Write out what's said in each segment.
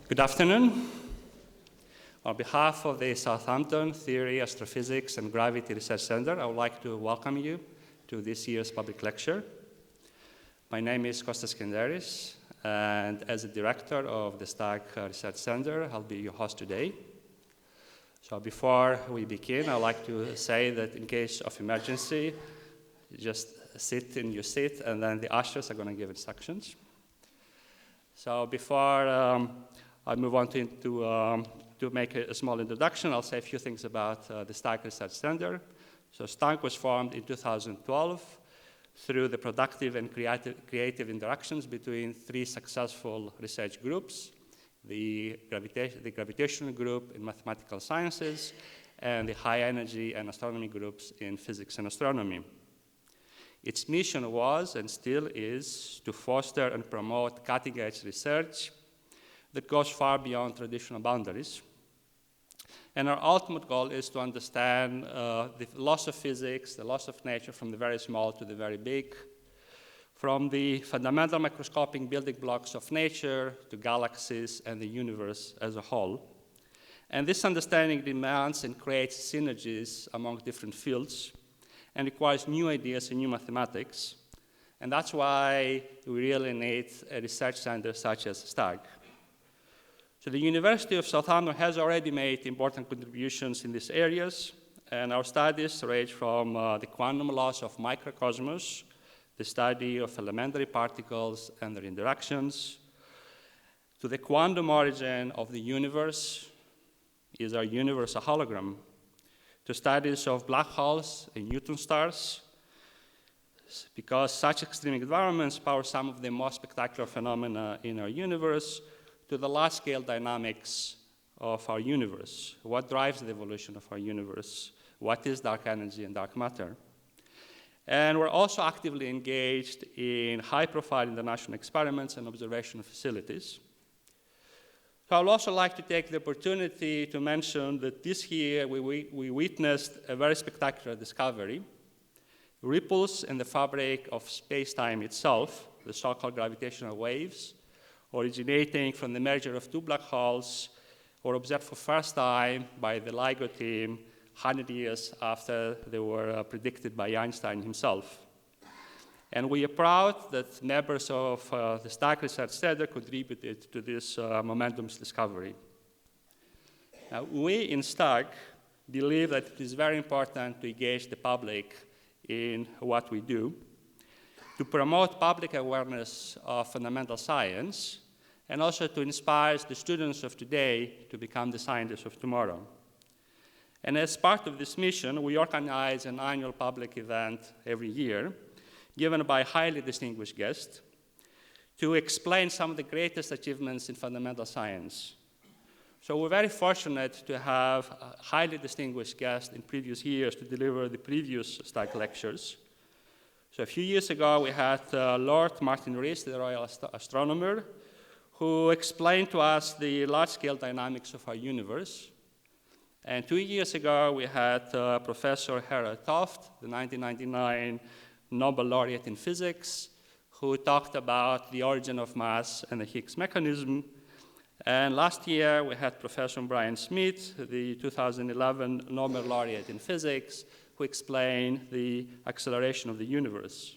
Good afternoon. On behalf of the Southampton Theory, Astrophysics, and Gravity Research Center, I would like to welcome you to this year's public lecture. My name is Kostas Kenderis, and as the director of the STAG Research Center, I'll be your host today. So before we begin, I'd like to say that in case of emergency, just sit in your seat, and then the ushers are going to give instructions. So before I move on to make a small introduction, I'll say a few things about the STAG Research Center. So STAG was formed in 2012 through the productive and creative interactions between three successful research groups, the gravitational group in mathematical sciences, and the high energy and astronomy groups in physics and astronomy. Its mission was, and still is, to foster and promote cutting-edge research that goes far beyond traditional boundaries. And our ultimate goal is to understand the laws of physics, the laws of nature, from the very small to the very big, from the fundamental microscopic building blocks of nature to galaxies and the universe as a whole. And this understanding demands and creates synergies among different fields and requires new ideas and new mathematics. And that's why we really need a research center such as STAG. So the University of Southampton has already made important contributions in these areas, and our studies range from the quantum laws of microcosmos, the study of elementary particles and their interactions, to the quantum origin of the universe. Is our universe a hologram? To studies of black holes and neutron stars, because such extreme environments power some of the most spectacular phenomena in our universe, to the large-scale dynamics of our universe. What drives the evolution of our universe? What is dark energy and dark matter? And we're also actively engaged in high-profile international experiments and observational facilities. So I would also like to take the opportunity to mention that this year we witnessed a very spectacular discovery, ripples in the fabric of space-time itself, the so-called gravitational waves, originating from the merger of two black holes, were observed for the first time by the LIGO team 100 years after they were predicted by Einstein himself. And we are proud that members of the STAG Research Center contributed to this momentous discovery. Now, we in STAG believe that it is very important to engage the public in what we do, to promote public awareness of fundamental science, and also to inspire the students of today to become the scientists of tomorrow. And as part of this mission, we organize an annual public event every year, given by highly distinguished guests, to explain some of the greatest achievements in fundamental science. So we're very fortunate to have highly distinguished guests in previous years to deliver the previous STAG lectures. So a few years ago, we had Lord Martin Rees, the Royal Astronomer, who explained to us the large-scale dynamics of our universe. And 2 years ago, we had Professor Harold Toft, the 1999 Nobel Laureate in physics, who talked about the origin of mass and the Higgs mechanism. And last year, we had Professor Brian Smith, the 2011 Nobel Laureate in physics, who explained the acceleration of the universe.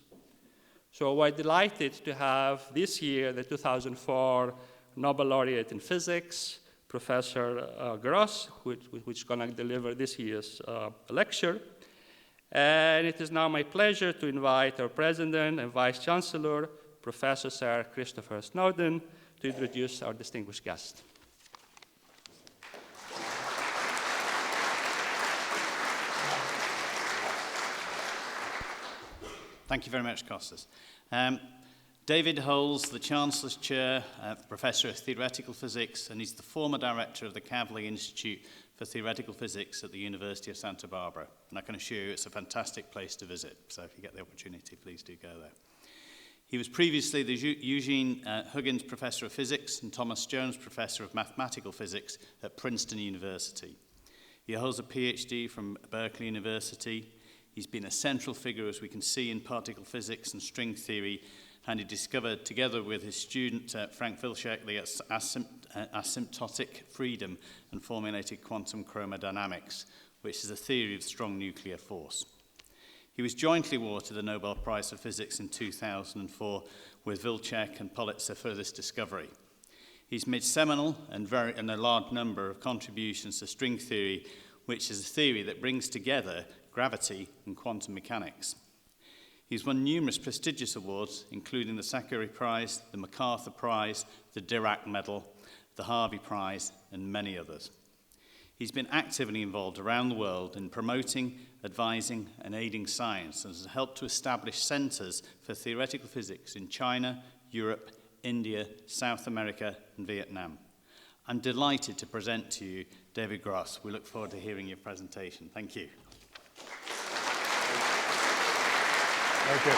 So we're delighted to have this year the 2004 Nobel Laureate in physics, Professor Gauss, which is going to deliver this year's lecture. And it is now my pleasure to invite our President and Vice Chancellor, Professor Sir Christopher Snowdon, to introduce our distinguished guest. Thank you very much, Kostas. David holds the Chancellor's Chair, Professor of Theoretical Physics, and he's the former director of the Kavli Institute for Theoretical Physics at the University of Santa Barbara. And I can assure you it's a fantastic place to visit, so if you get the opportunity, please do go there. He was previously the Eugene Huggins Professor of Physics and Thomas Jones Professor of Mathematical Physics at Princeton University. He holds a PhD from Berkeley University. He's been a central figure, as we can see, in particle physics and string theory, and he discovered, together with his student Frank Wilczek, the asymptotic freedom and formulated quantum chromodynamics, which is a theory of strong nuclear force. He was jointly awarded the Nobel Prize for Physics in 2004 with Wilczek and Pulitzer for this discovery. He's made seminal and a large number of contributions to string theory, which is a theory that brings together gravity and quantum mechanics. He's won numerous prestigious awards, including the Sackary Prize, the MacArthur Prize, the Dirac Medal, the Harvey Prize, and many others. He's been actively involved around the world in promoting, advising, and aiding science, and has helped to establish centers for theoretical physics in China, Europe, India, South America, and Vietnam. I'm delighted to present to you David Gross. We look forward to hearing your presentation. Thank you. Thank you.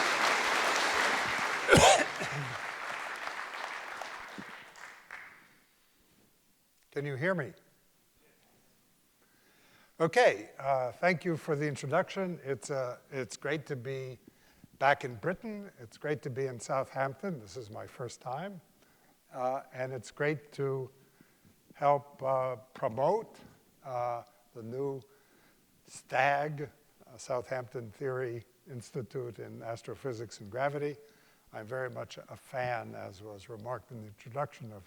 Can you hear me? Okay, thank you for the introduction. It's great to be back in Britain. It's great to be in Southampton. This is my first time. And it's great to help promote the new STAG, Southampton Theory Institute in Astrophysics and Gravity. I'm very much a fan, as was remarked in the introduction, of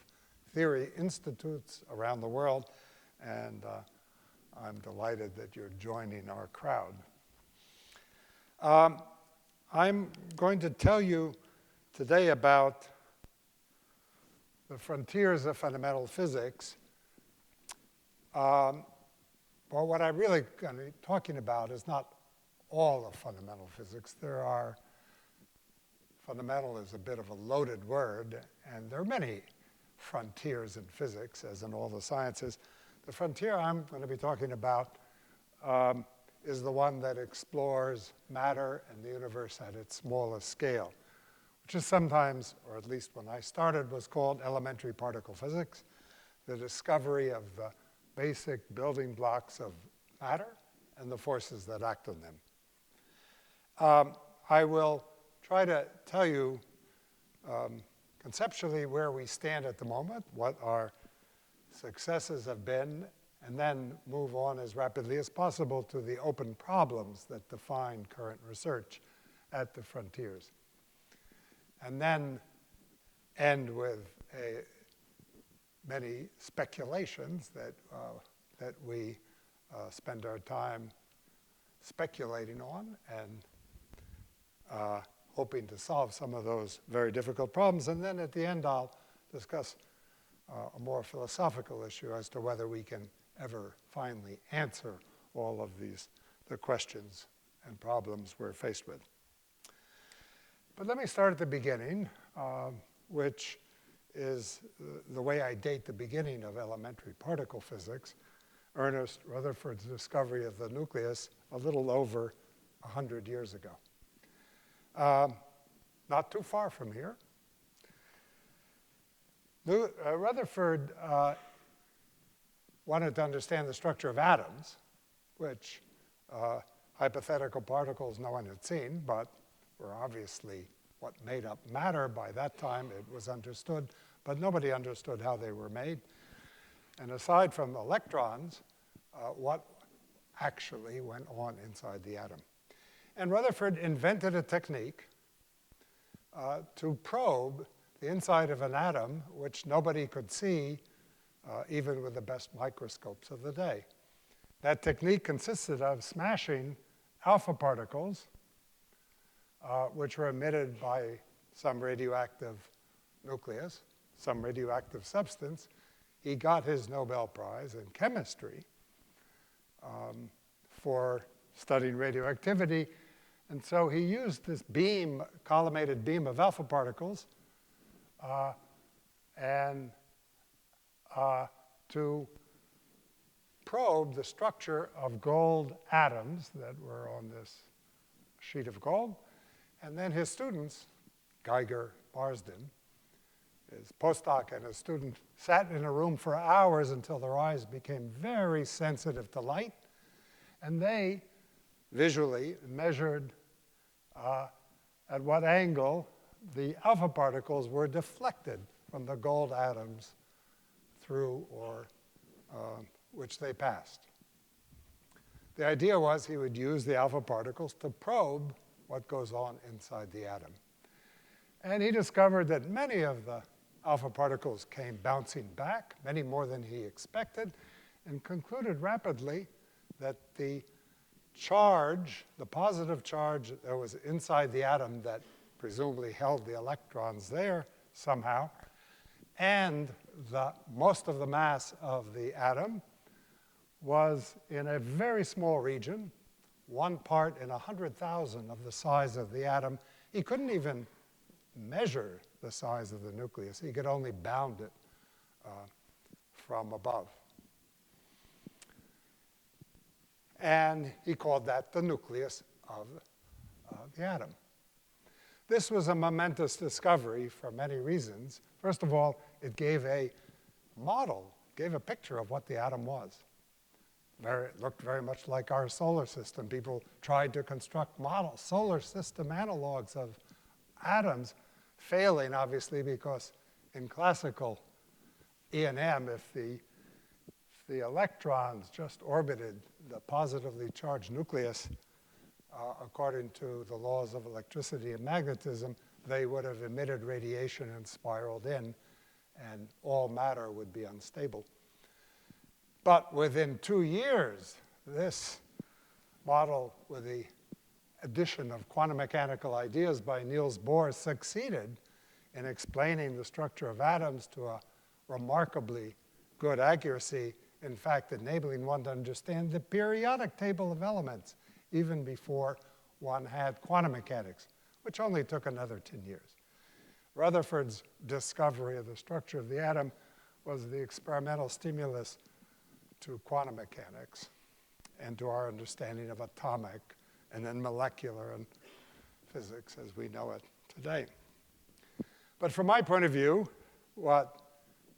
theory institutes around the world, and I'm delighted that you're joining our crowd. I'm going to tell you today about the frontiers of fundamental physics. Well, what I'm really going to be talking about is not all of fundamental physics. Fundamental is a bit of a loaded word, and there are many frontiers in physics, as in all the sciences. The frontier I'm going to be talking about is the one that explores matter and the universe at its smallest scale, which is sometimes, or at least when I started, was called elementary particle physics, the discovery of the basic building blocks of matter and the forces that act on them. I will try to tell you conceptually where we stand at the moment, what our successes have been, and then move on as rapidly as possible to the open problems that define current research at the frontiers. And then end with many speculations that we spend our time speculating on and hoping to solve some of those very difficult problems. And then at the end, I'll discuss a more philosophical issue as to whether we can ever finally answer all of the questions and problems we're faced with. But let me start at the beginning, which is the way I date the beginning of elementary particle physics, Ernest Rutherford's discovery of the nucleus a little over 100 years ago. Not too far from here. Rutherford wanted to understand the structure of atoms, which hypothetical particles no one had seen, but were obviously what made up matter. By that time, it was understood, but nobody understood how they were made. And aside from electrons, what actually went on inside the atom. And Rutherford invented a technique to probe the inside of an atom, which nobody could see, even with the best microscopes of the day. That technique consisted of smashing alpha particles, which were emitted by some radioactive nucleus, some radioactive substance. He got his Nobel Prize in chemistry for studying radioactivity. And so he used this beam, collimated beam of alpha particles, to probe the structure of gold atoms that were on this sheet of gold. And then his students, Geiger, Marsden, his postdoc and his student, sat in a room for hours until their eyes became very sensitive to light. And they visually measured at what angle the alpha particles were deflected from the gold atoms through or which they passed. The idea was he would use the alpha particles to probe what goes on inside the atom. And he discovered that many of the alpha particles came bouncing back, many more than he expected, and concluded rapidly that the charge, the positive charge that was inside the atom that presumably held the electrons there somehow, and most of the mass of the atom was in a very small region, 1 part in 100,000 of the size of the atom. He couldn't even measure the size of the nucleus. He could only bound it from above. And he called that the nucleus of the atom. This was a momentous discovery for many reasons. First of all, it gave a model, gave a picture of what the atom was. It looked very much like our solar system. People tried to construct models, solar system analogs of atoms, failing, obviously, because in classical E&M, if the electrons just orbited the positively charged nucleus, according to the laws of electricity and magnetism, they would have emitted radiation and spiraled in, and all matter would be unstable. But within 2 years, this model, with the addition of quantum mechanical ideas by Niels Bohr, succeeded in explaining the structure of atoms to a remarkably good accuracy, in fact, enabling one to understand the periodic table of elements even before one had quantum mechanics, which only took another 10 years. Rutherford's discovery of the structure of the atom was the experimental stimulus to quantum mechanics and to our understanding of atomic and then molecular and physics as we know it today. But from my point of view, what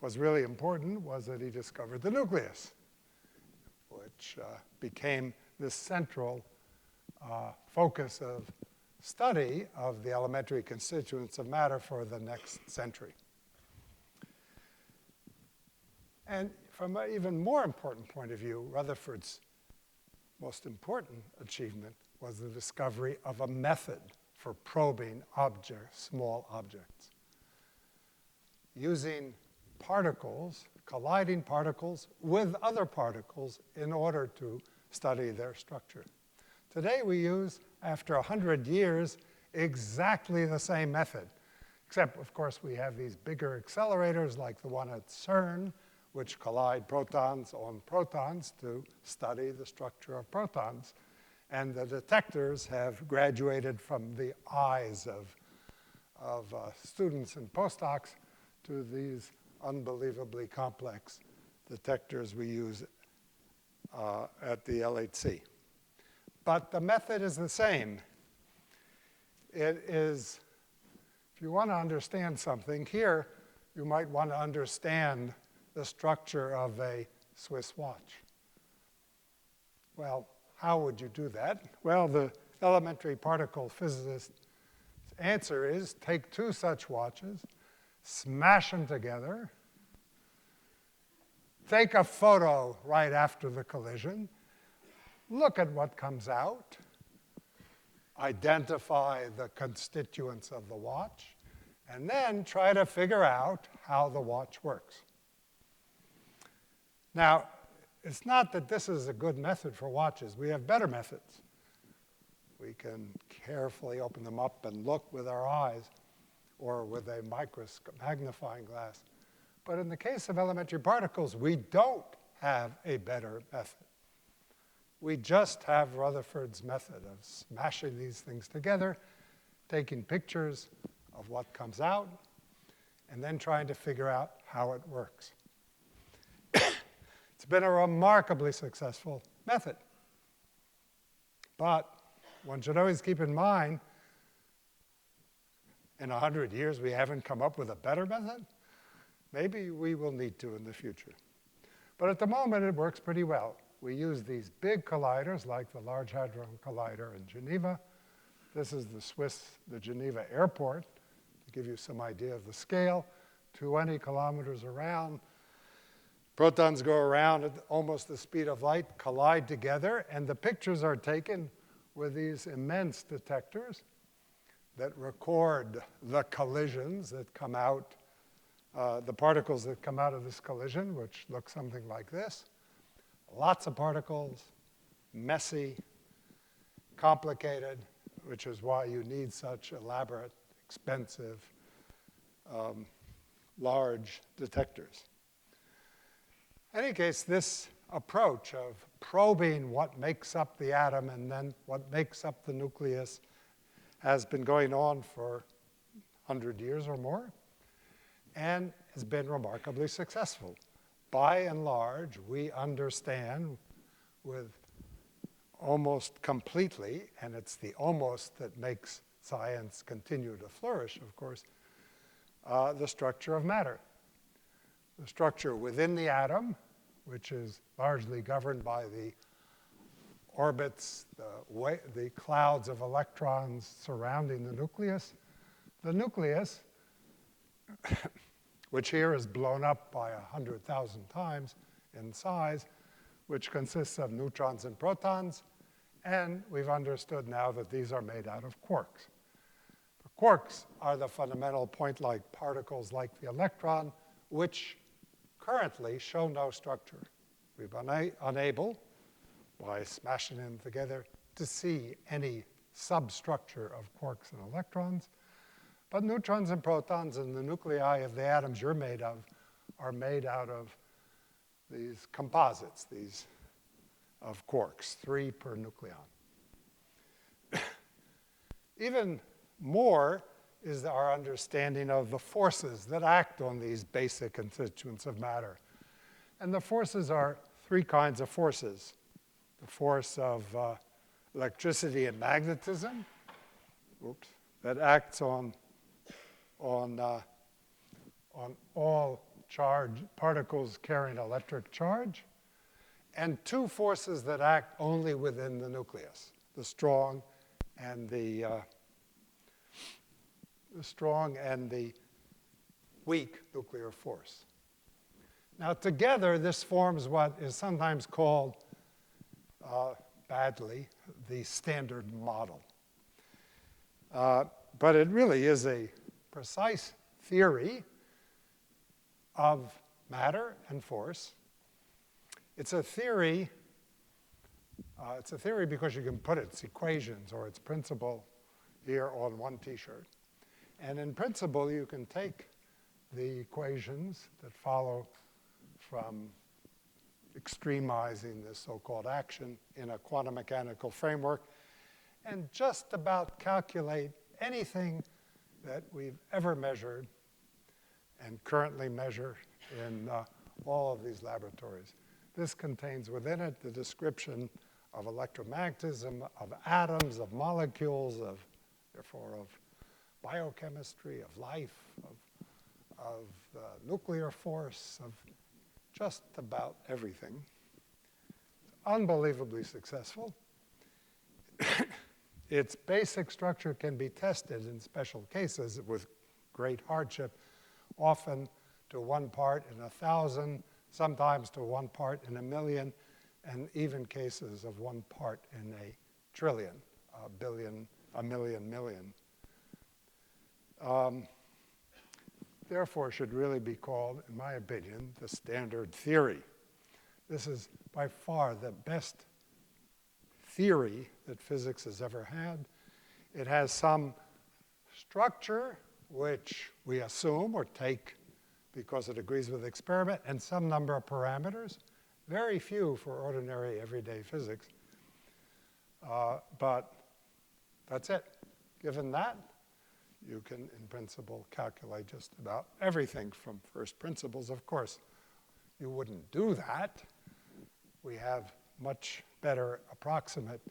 was really important was that he discovered the nucleus, which became the central focus of study of the elementary constituents of matter for the next century. And from an even more important point of view, Rutherford's most important achievement was the discovery of a method for probing small objects. Using particles, colliding particles with other particles in order to study their structure. Today we use, after 100 years, exactly the same method, except, of course, we have these bigger accelerators like the one at CERN, which collide protons on protons to study the structure of protons. And the detectors have graduated from the eyes of students and postdocs to these unbelievably complex detectors we use at the LHC. But the method is the same. It is, if you want to understand something, here you might want to understand the structure of a Swiss watch. Well, how would you do that? Well, the elementary particle physicist's answer is take 2 such watches, smash them together, take a photo right after the collision, look at what comes out, identify the constituents of the watch, and then try to figure out how the watch works. Now, it's not that this is a good method for watches. We have better methods. We can carefully open them up and look with our eyes or with a magnifying glass. But in the case of elementary particles, we don't have a better method. We just have Rutherford's method of smashing these things together, taking pictures of what comes out, and then trying to figure out how it works. It's been a remarkably successful method. But one should always keep in mind, in 100 years, we haven't come up with a better method. Maybe we will need to in the future. But at the moment, it works pretty well. We use these big colliders, like the Large Hadron Collider in Geneva. This is the Geneva airport. to give you some idea of the scale, 20 kilometers around. Protons go around at almost the speed of light, collide together, and the pictures are taken with these immense detectors that record the collisions that come out, the particles that come out of this collision, which look something like this. Lots of particles, messy, complicated, which is why you need such elaborate, expensive, large detectors. In any case, this approach of probing what makes up the atom and then what makes up the nucleus has been going on for 100 years or more and has been remarkably successful. By and large, we understand with almost completely, and it's the almost that makes science continue to flourish, of course, the structure of matter. The structure within the atom, which is largely governed by the orbits, the clouds of electrons surrounding the nucleus. The nucleus, which here is blown up by 100,000 times in size, which consists of neutrons and protons, and we've understood now that these are made out of quarks. The quarks are the fundamental point-like particles like the electron, which currently show no structure. We've been unable, by smashing them together, to see any substructure of quarks and electrons. But neutrons and protons and the nuclei of the atoms you're made of are made out of these composites, these of quarks, 3 per nucleon. Even more is our understanding of the forces that act on these basic constituents of matter. And the forces are 3 kinds of forces. The force of electricity and magnetism, that acts on all particles carrying electric charge, and 2 forces that act only within the nucleus, the strong and the weak nuclear force. Now together, this forms what is sometimes called, badly, the Standard Model. But it really is a precise theory of matter and force. It's a theory because you can put its equations or its principle here on one T-shirt. And in principle, you can take the equations that follow from extremizing this so-called action in a quantum mechanical framework and just about calculate anything that we've ever measured and currently measure in all of these laboratories. This contains within it the description of electromagnetism, of atoms, of molecules, therefore of biochemistry, of life, of nuclear force, of just about everything. Unbelievably successful. Its basic structure can be tested in special cases with great hardship, often to 1 part in 1,000, sometimes to 1 part in 1,000,000, and even cases of 1 part in 1,000,000,000,000, a billion, a million. Therefore, should really be called, in my opinion, the standard theory. This is by far the best theory that physics has ever had. It has some structure, which we assume or take because it agrees with experiment, and some number of parameters. Very few for ordinary everyday physics. But that's it. Given that, you can, in principle, calculate just about everything from first principles. Of course, you wouldn't do that. We have much better approximate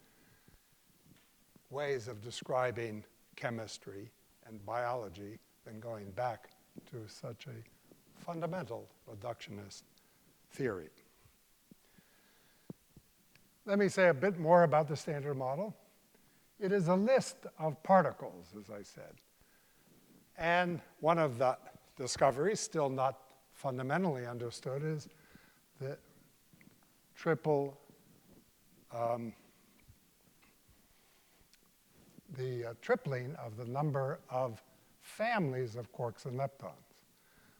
ways of describing chemistry and biology than going back to such a fundamental reductionist theory. Let me say a bit more about the Standard Model. It is a list of particles, as I said. And one of the discoveries, still not fundamentally understood, is the tripling of the number of families of quarks and leptons.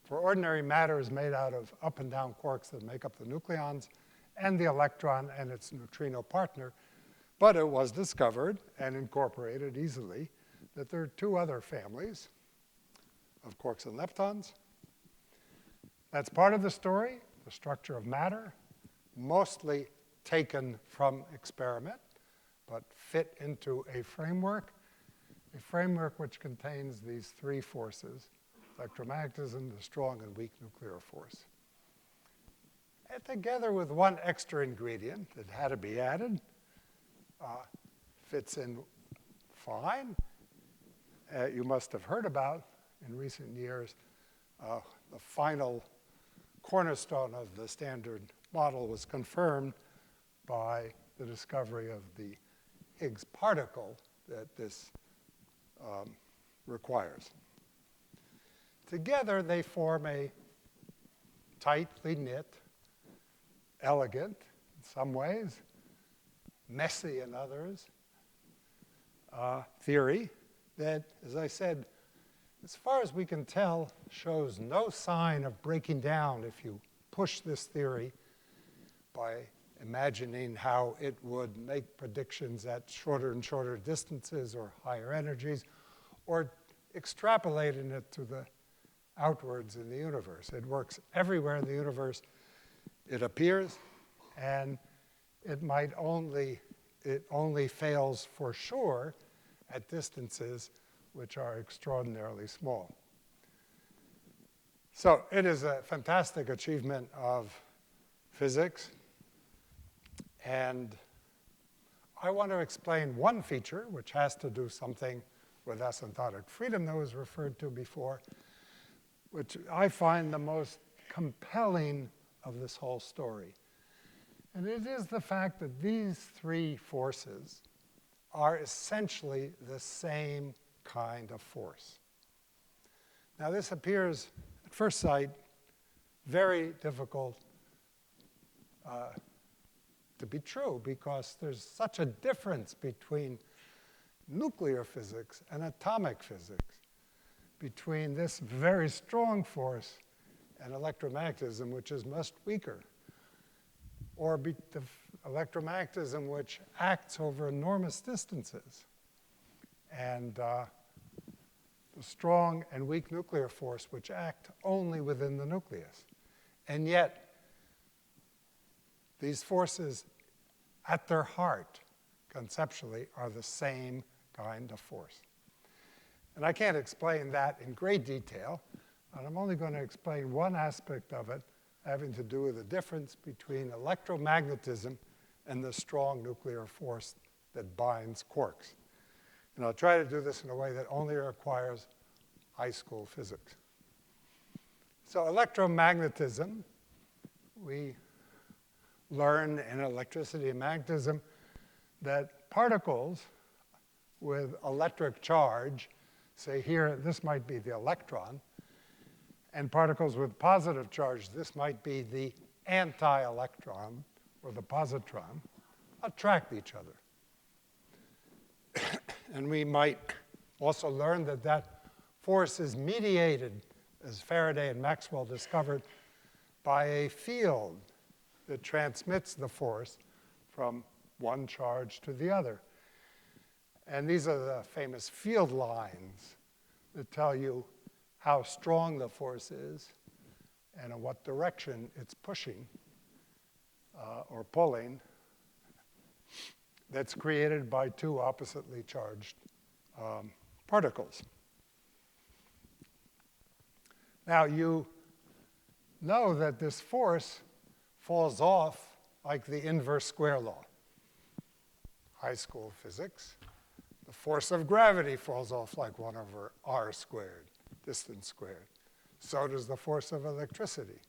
For ordinary matter is made out of up and down quarks that make up the nucleons and the electron and its neutrino partner, but it was discovered and incorporated easily that there are two other families of quarks and leptons. That's part of the story, the structure of matter, mostly taken from experiment, but fit into a framework which contains these three forces: electromagnetism, the strong and weak nuclear force. And together with one extra ingredient that had to be added, fits in fine. You must have heard about, in recent years, the final cornerstone of the standard model was confirmed by the discovery of the Higgs particle that this requires. Together, they form a tightly knit, elegant in some ways, messy in others, theory that, as I said, as far as we can tell, shows no sign of breaking down if you push this theory by imagining how it would make predictions at shorter and shorter distances or higher energies, or extrapolating it to the outwards in the universe. It works everywhere in the universe. It appears, and it only fails for sure at distances which are extraordinarily small. So it is a fantastic achievement of physics. And I want to explain one feature, which has to do something with asymptotic freedom that was referred to before, which I find the most compelling of this whole story. And it is the fact that these three forces are essentially the same kind of force. Now, this appears, at first sight, very difficult to be true, because there's such a difference between nuclear physics and atomic physics, between this very strong force and electromagnetism, which is much weaker, or the electromagnetism which acts over enormous distances, and the strong and weak nuclear force which act only within the nucleus. And yet, these forces at their heart, conceptually, are the same kind of force. And I can't explain that in great detail, and I'm only going to explain one aspect of it, having to do with the difference between electromagnetism and the strong nuclear force that binds quarks. And I'll try to do this in a way that only requires high school physics. So electromagnetism, we learn in electricity and magnetism that particles with electric charge, say here, this might be the electron, and particles with positive charge, this might be the anti-electron or the positron, attract each other. And we might also learn that that force is mediated, as Faraday and Maxwell discovered, by a field that transmits the force from one charge to the other. And these are the famous field lines that tell you how strong the force is and in what direction it's pushing or pulling, that's created by two oppositely charged particles. Now, you know that this force falls off like the inverse square law. High school physics. The force of gravity falls off like 1 over r squared, distance squared. So does the force of electricity.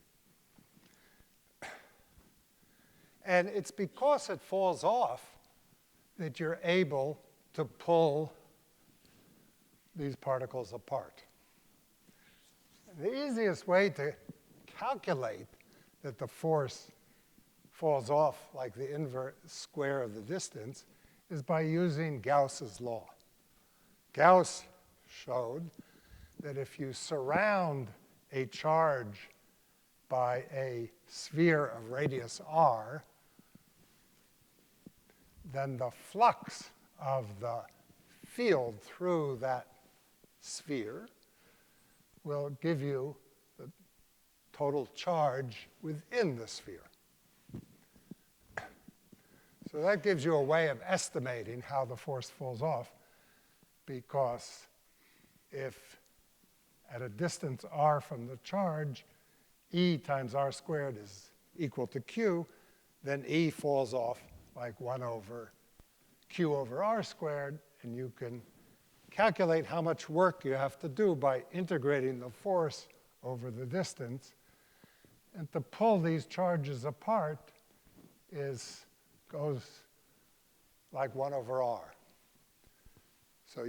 And it's because it falls off that you're able to pull these particles apart. The easiest way to calculate that the force falls off like the inverse square of the distance is by using Gauss's law. Gauss showed that if you surround a charge by a sphere of radius r, then the flux of the field through that sphere will give you the total charge within the sphere. So that gives you a way of estimating how the force falls off, because if at a distance r from the charge, E times r squared is equal to q, then E falls off like 1 over q over r squared, and you can calculate how much work you have to do by integrating the force over the distance. And to pull these charges apart goes like 1 over r. So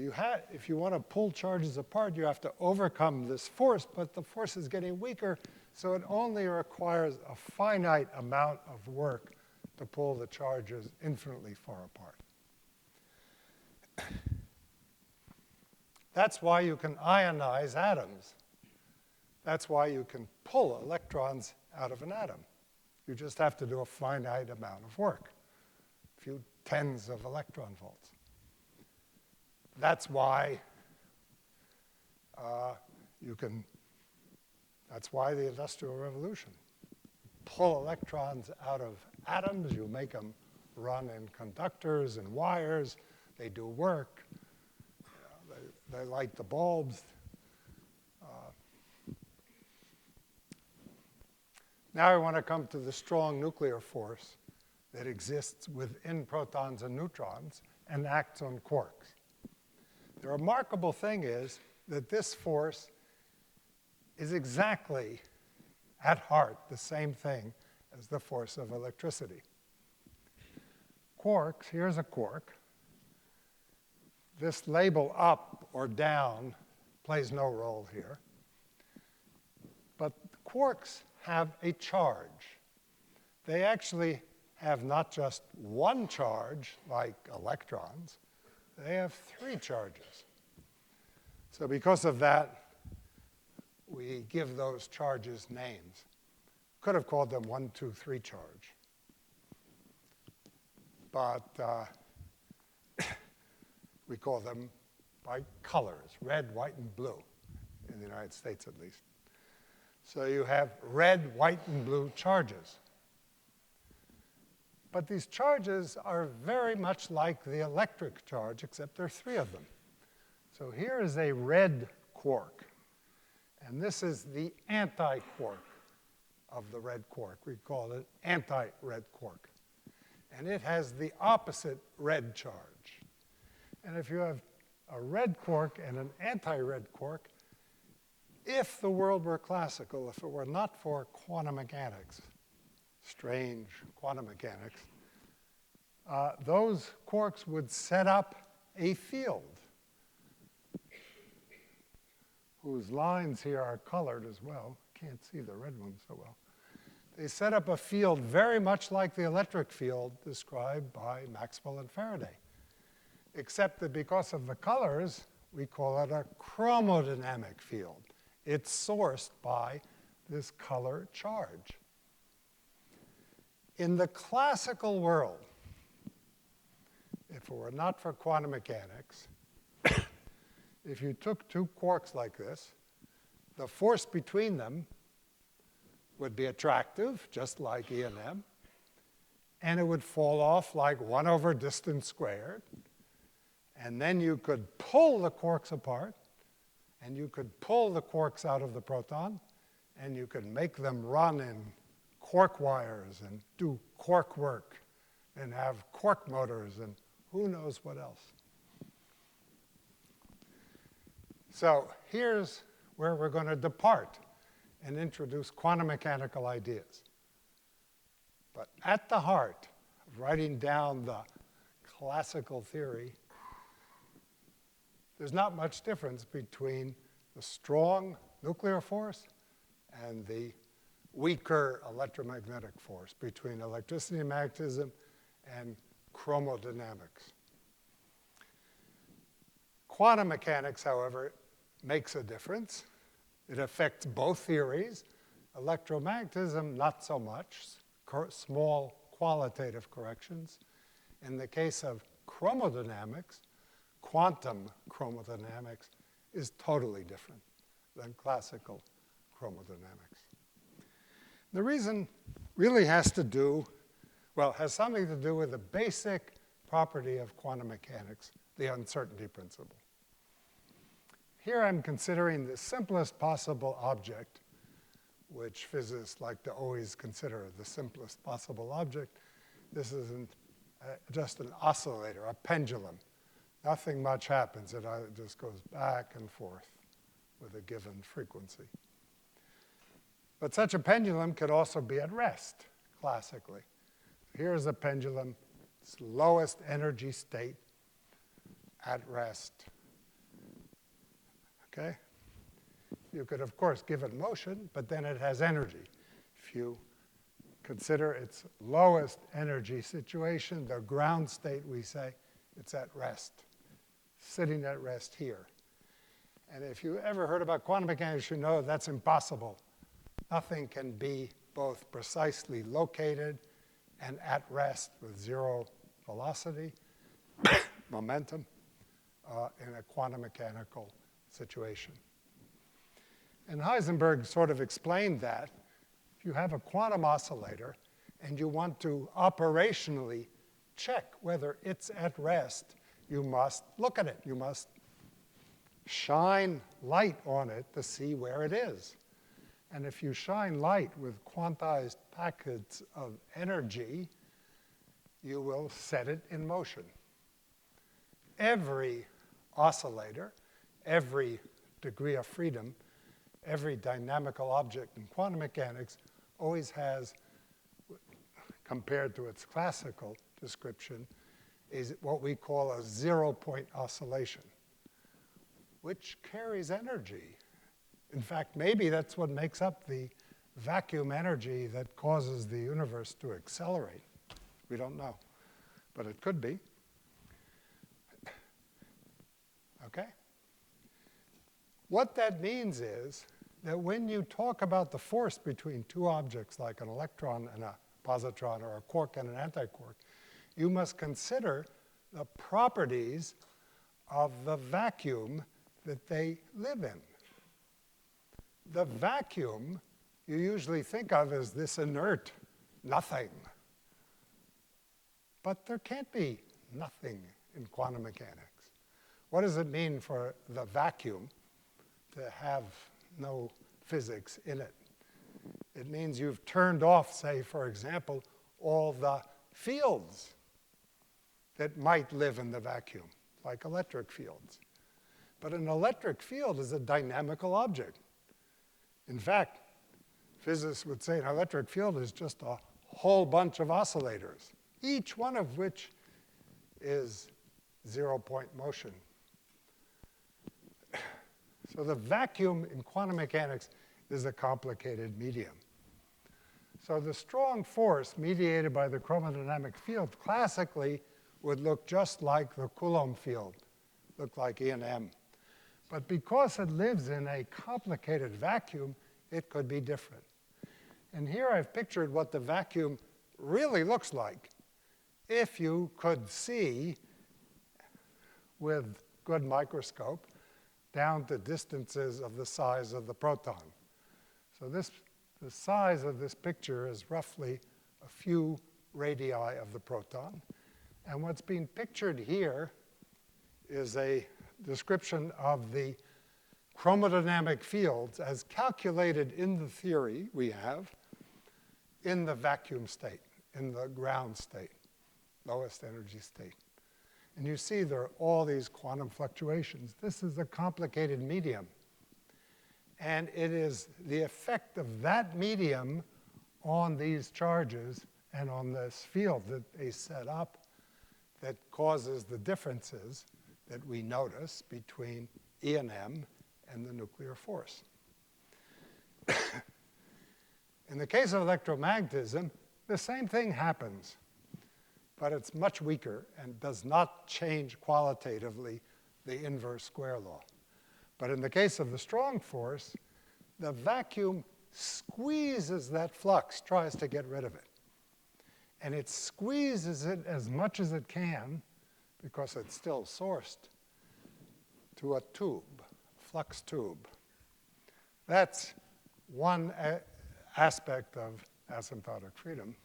if you want to pull charges apart, you have to overcome this force, but the force is getting weaker, so it only requires a finite amount of work to pull the charges infinitely far apart. That's why you can ionize atoms. That's why you can pull electrons out of an atom. You just have to do a finite amount of work, a few tens of electron volts. That's why that's why the Industrial Revolution. Pull electrons out of atoms, you make them run in conductors and wires, they do work, they light the bulbs. Now I want to come to the strong nuclear force that exists within protons and neutrons and acts on quarks. The remarkable thing is that this force is exactly, at heart, the same thing as the force of electricity. Quarks, here's a quark. This label up or down plays no role here. But quarks have a charge. They actually have not just one charge like electrons, they have 3 charges. So because of that, we give those charges names. Could have called them 1, 2, 3 charge. But we call them by colors, red, white, and blue, in the United States at least. So you have red, white, and blue charges. But these charges are very much like the electric charge, except there are 3 of them. So here is a red quark. And this is the anti-quark of the red quark. We call it anti-red quark. And it has the opposite red charge. And if you have a red quark and an anti-red quark, if the world were classical, if it were not for quantum mechanics, strange quantum mechanics, those quarks would set up a field whose lines here are colored as well. Can't see the red ones so well. They set up a field very much like the electric field described by Maxwell and Faraday, except that because of the colors, we call it a chromodynamic field. It's sourced by this color charge. In the classical world, if it were not for quantum mechanics, if you took 2 quarks like this, the force between them would be attractive, just like E and M, and it would fall off like 1 over distance squared. And then you could pull the quarks apart, and you could pull the quarks out of the proton, and you could make them run in quark wires and do quark work and have quark motors and who knows what else. So here's where we're going to depart and introduce quantum mechanical ideas. But at the heart of writing down the classical theory, there's not much difference between the strong nuclear force and the weaker electromagnetic force between electricity and magnetism and chromodynamics. Quantum mechanics, however, makes a difference. It affects both theories. Electromagnetism, not so much, small qualitative corrections. In the case of chromodynamics, quantum chromodynamics is totally different than classical chromodynamics. The reason really has something to do with the basic property of quantum mechanics, the uncertainty principle. Here I'm considering the simplest possible object, which physicists like to always consider the simplest possible object. This is just an oscillator, a pendulum. Nothing much happens. It just goes back and forth with a given frequency. But such a pendulum could also be at rest, classically. Here's a pendulum, its lowest energy state at rest. Okay? You could, of course, give it motion, but then it has energy. If you consider its lowest energy situation, the ground state, we say, it's at rest, sitting at rest here. And if you ever heard about quantum mechanics, you know that's impossible. Nothing can be both precisely located and at rest with zero velocity, momentum, in a quantum mechanical situation. And Heisenberg sort of explained that. If you have a quantum oscillator and you want to operationally check whether it's at rest, you must look at it. You must shine light on it to see where it is. And if you shine light with quantized packets of energy, you will set it in motion. Every oscillator, every degree of freedom, every dynamical object in quantum mechanics always has, compared to its classical description, is what we call a zero-point oscillation, which carries energy. In fact, maybe that's what makes up the vacuum energy that causes the universe to accelerate. We don't know, but it could be. Okay? What that means is that when you talk about the force between two objects, like an electron and a positron, or a quark and an antiquark, you must consider the properties of the vacuum that they live in. The vacuum you usually think of as this inert nothing. But there can't be nothing in quantum mechanics. What does it mean for the vacuum to have no physics in it? It means you've turned off, say, for example, all the fields that might live in the vacuum, like electric fields. But an electric field is a dynamical object. In fact, physicists would say an electric field is just a whole bunch of oscillators, each one of which is zero-point motion. So the vacuum in quantum mechanics is a complicated medium. So the strong force mediated by the chromodynamic field classically would look just like the Coulomb field, look like E and M. But because it lives in a complicated vacuum, it could be different. And here I've pictured what the vacuum really looks like if you could see with good microscope down to distances of the size of the proton. So the size of this picture is roughly a few radii of the proton. And what's being pictured here is a description of the chromodynamic fields as calculated in the theory we have in the vacuum state, in the ground state, lowest energy state. And you see there are all these quantum fluctuations. This is a complicated medium. And it is the effect of that medium on these charges and on this field that they set up that causes the differences that we notice between E and M and the nuclear force. In the case of electromagnetism, the same thing happens, but it's much weaker and does not change qualitatively the inverse square law. But in the case of the strong force, the vacuum squeezes that flux, tries to get rid of it. And it squeezes it as much as it can, because it's still sourced, to a tube, flux tube. That's one aspect of asymptotic freedom.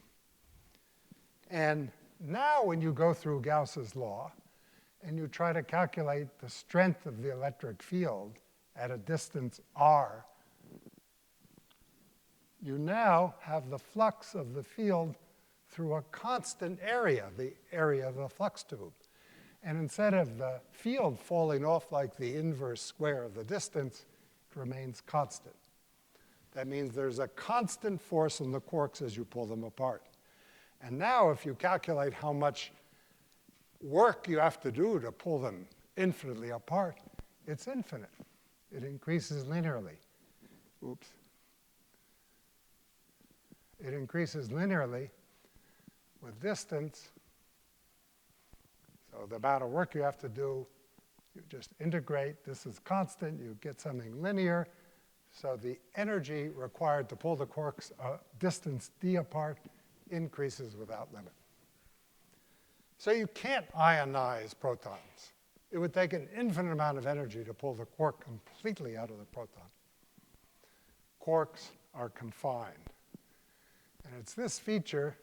And now when you go through Gauss's law and you try to calculate the strength of the electric field at a distance r, you now have the flux of the field through a constant area, the area of the flux tube. And instead of the field falling off like the inverse square of the distance, it remains constant. That means there's a constant force on the quarks as you pull them apart. And now if you calculate how much work you have to do to pull them infinitely apart, it's infinite. It increases linearly. Oops. It increases linearly with distance. So the amount of work you have to do, you just integrate. This is constant. You get something linear. So the energy required to pull the quarks a distance d apart increases without limit. So you can't ionize protons. It would take an infinite amount of energy to pull the quark completely out of the proton. Quarks are confined. And it's this feature.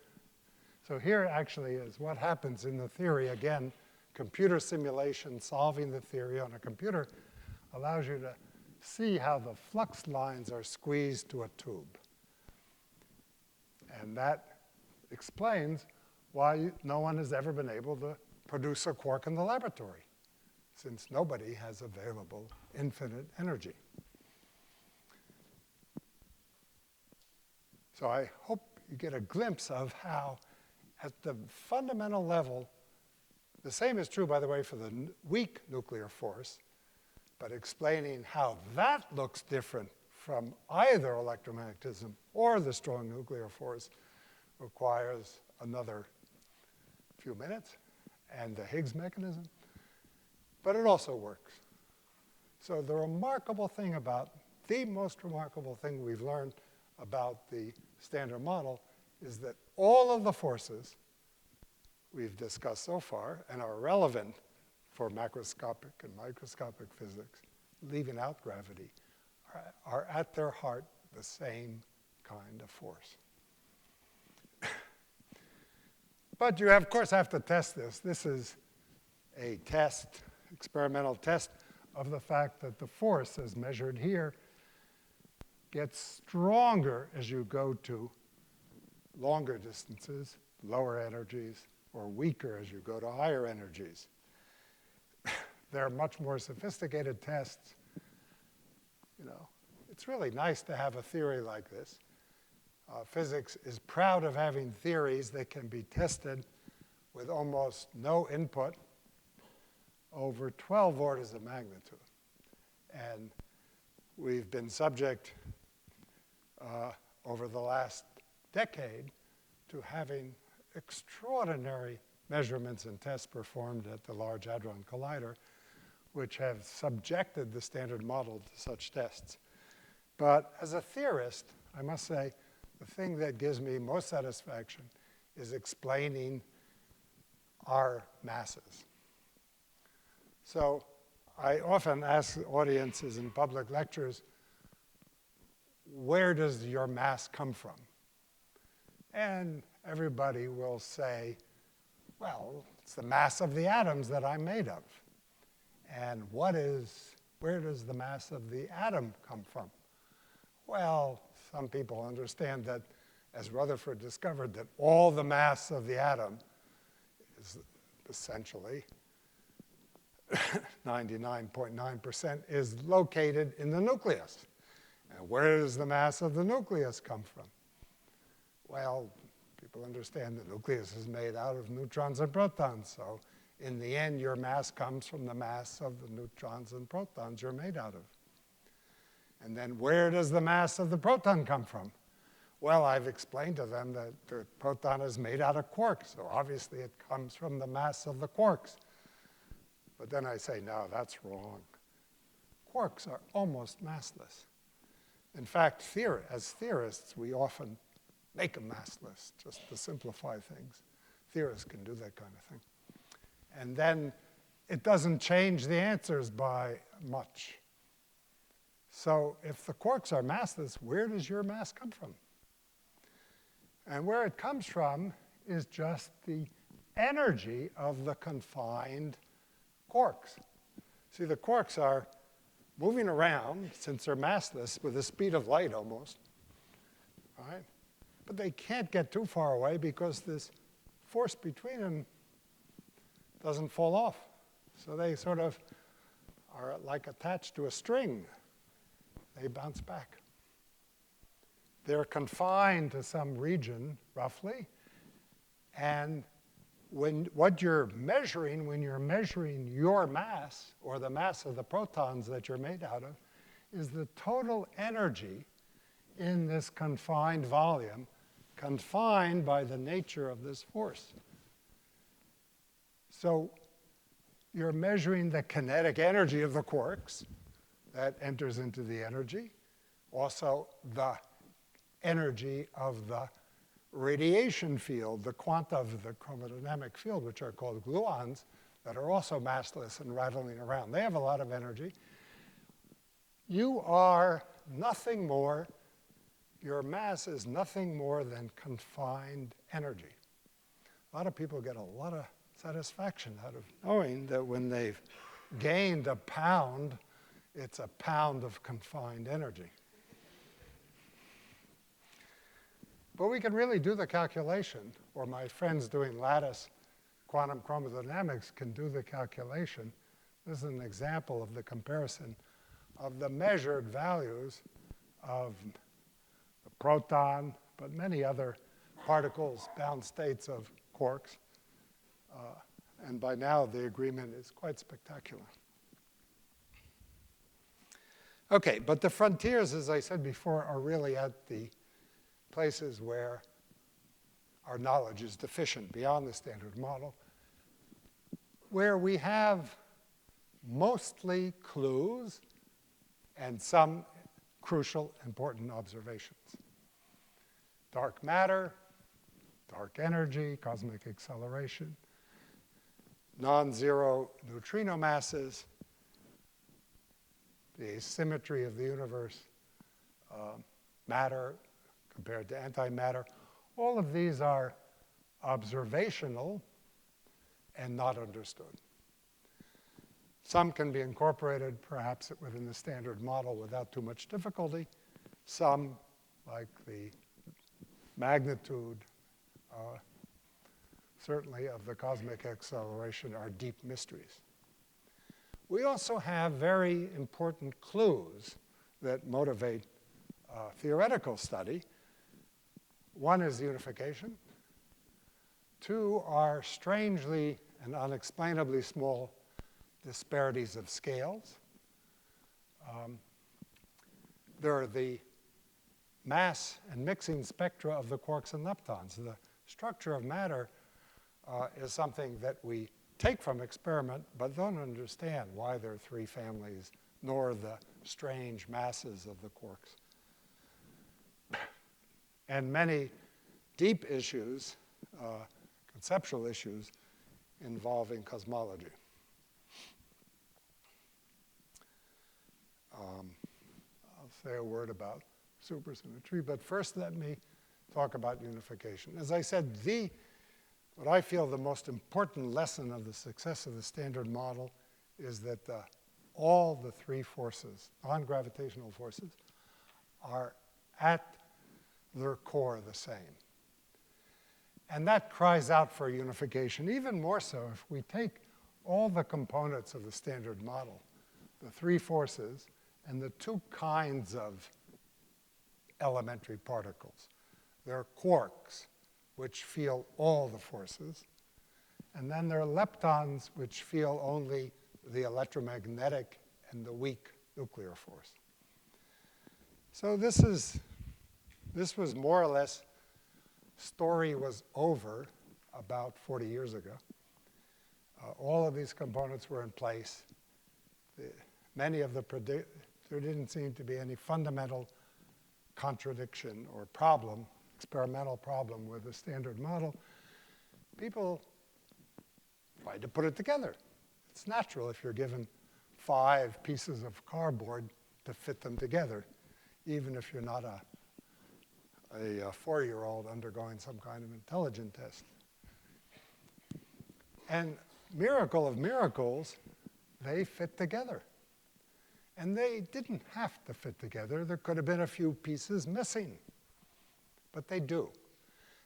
So here actually is what happens in the theory. Again, computer simulation, solving the theory on a computer, allows you to see how the flux lines are squeezed to a tube. And that explains why no one has ever been able to produce a quark in the laboratory, since nobody has available infinite energy. So I hope you get a glimpse of how, at the fundamental level, the same is true, by the way, for the weak nuclear force, but explaining how that looks different from either electromagnetism or the strong nuclear force requires another few minutes, and the Higgs mechanism. But it also works. So the remarkable thing about, the most remarkable thing we've learned about the Standard Model is that all of the forces we've discussed so far and are relevant for macroscopic and microscopic physics, leaving out gravity, are at their heart the same kind of force. But you, of course, have to test this. This is a test, experimental test, of the fact that the force, as measured here, gets stronger as you go to longer distances, lower energies, or weaker as you go to higher energies. They're much more sophisticated tests. You know, it's really nice to have a theory like this. Physics is proud of having theories that can be tested with almost no input over 12 orders of magnitude. And we've been subject over the last decade to having extraordinary measurements and tests performed at the Large Hadron Collider, which have subjected the Standard Model to such tests. But as a theorist, I must say, the thing that gives me most satisfaction is explaining our masses. So I often ask audiences in public lectures, where does your mass come from? And everybody will say, well, it's the mass of the atoms that I'm made of. And where does the mass of the atom come from? Well, some people understand that, as Rutherford discovered, that all the mass of the atom is essentially 99.9% is located in the nucleus. And where does the mass of the nucleus come from? Well, people understand the nucleus is made out of neutrons and protons. So in the end, your mass comes from the mass of the neutrons and protons you're made out of. And then where does the mass of the proton come from? Well, I've explained to them that the proton is made out of quarks, so obviously it comes from the mass of the quarks. But then I say, no, that's wrong. Quarks are almost massless. In fact, as theorists, we often make them massless, just to simplify things. Theorists can do that kind of thing. And then it doesn't change the answers by much. So if the quarks are massless, where does your mass come from? And where it comes from is just the energy of the confined quarks. See, the quarks are moving around, since they're massless, with the speed of light almost. Right? But they can't get too far away because this force between them doesn't fall off. So they sort of are like attached to a string. They bounce back. They're confined to some region, roughly. And what you're measuring when you're measuring your mass, or the mass of the protons that you're made out of, is the total energy in this confined volume, confined by the nature of this force. So you're measuring the kinetic energy of the quarks that enters into the energy, also the energy of the radiation field, the quanta of the chromodynamic field, which are called gluons, that are also massless and rattling around. They have a lot of energy. You are nothing more, your mass is nothing more than confined energy. A lot of people get a lot of satisfaction out of knowing that when they've gained a pound, it's a pound of confined energy. But we can really do the calculation, or my friends doing lattice quantum chromodynamics can do the calculation. This is an example of the comparison of the measured values of the proton, but many other particles, bound states of quarks. And by now, the agreement is quite spectacular. OK, but the frontiers, as I said before, are really at the places where our knowledge is deficient, beyond the standard model, where we have mostly clues and some crucial, important observations. Dark matter, dark energy, cosmic acceleration, non-zero neutrino masses, the asymmetry of the universe, matter compared to antimatter. All of these are observational and not understood. Some can be incorporated, perhaps, within the standard model without too much difficulty. Some, like the magnitude, certainly of the cosmic acceleration, are deep mysteries. We also have very important clues that motivate theoretical study. One is unification. Two are strangely and unexplainably small disparities of scales. There are the mass and mixing spectra of the quarks and leptons. The structure of matter is something that we take from experiment, but don't understand why there are three families, nor the strange masses of the quarks. And many deep issues, conceptual issues, involving cosmology. I'll say a word about supersymmetry, but first let me talk about unification. As I said, what I feel the most important lesson of the success of the standard model is that all the three forces, non-gravitational forces, are at their core the same. And that cries out for unification, even more so if we take all the components of the standard model, the three forces, and the two kinds of elementary particles. There are quarks, which feel all the forces, and then there are leptons, which feel only the electromagnetic and the weak nuclear force. So this was more or less, story was over about 40 years ago. All of these components were in place. There didn't seem to be any fundamental contradiction or problem, experimental problem with the standard model. People tried to put it together. It's natural if you're given 5 pieces of cardboard to fit them together, even if you're not a 4-year-old undergoing some kind of intelligence test. And miracle of miracles, they fit together. And they didn't have to fit together. There could have been a few pieces missing, but they do.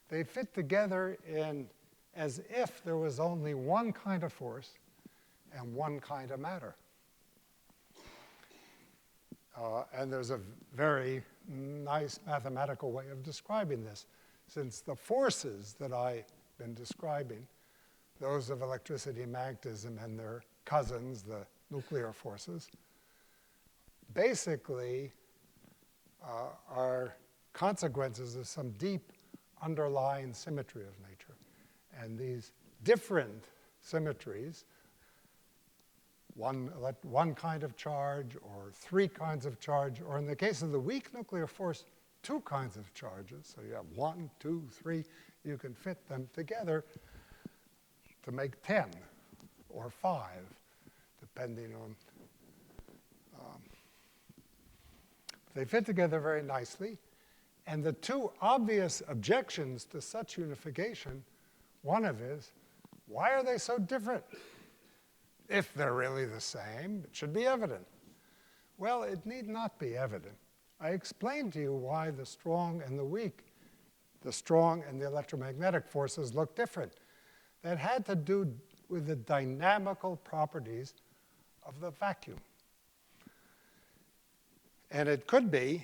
They fit together as if there was only one kind of force and one kind of matter. And there's a very nice mathematical way of describing this, since the forces that I've been describing, those of electricity and magnetism and their cousins, the nuclear forces, basically are consequences of some deep underlying symmetry of nature. And these different symmetries, one kind of charge or 3 kinds of charge, or in the case of the weak nuclear force, 2 kinds of charges. So you have 1, 2, 3. You can fit them together to make 10 or 5, depending on. They fit together very nicely. And the 2 obvious objections to such unification, one of is, why are they so different? If they're really the same, it should be evident. Well, it need not be evident. I explained to you why the strong and the weak, the strong and the electromagnetic forces look different. That had to do with the dynamical properties of the vacuum. And it could be,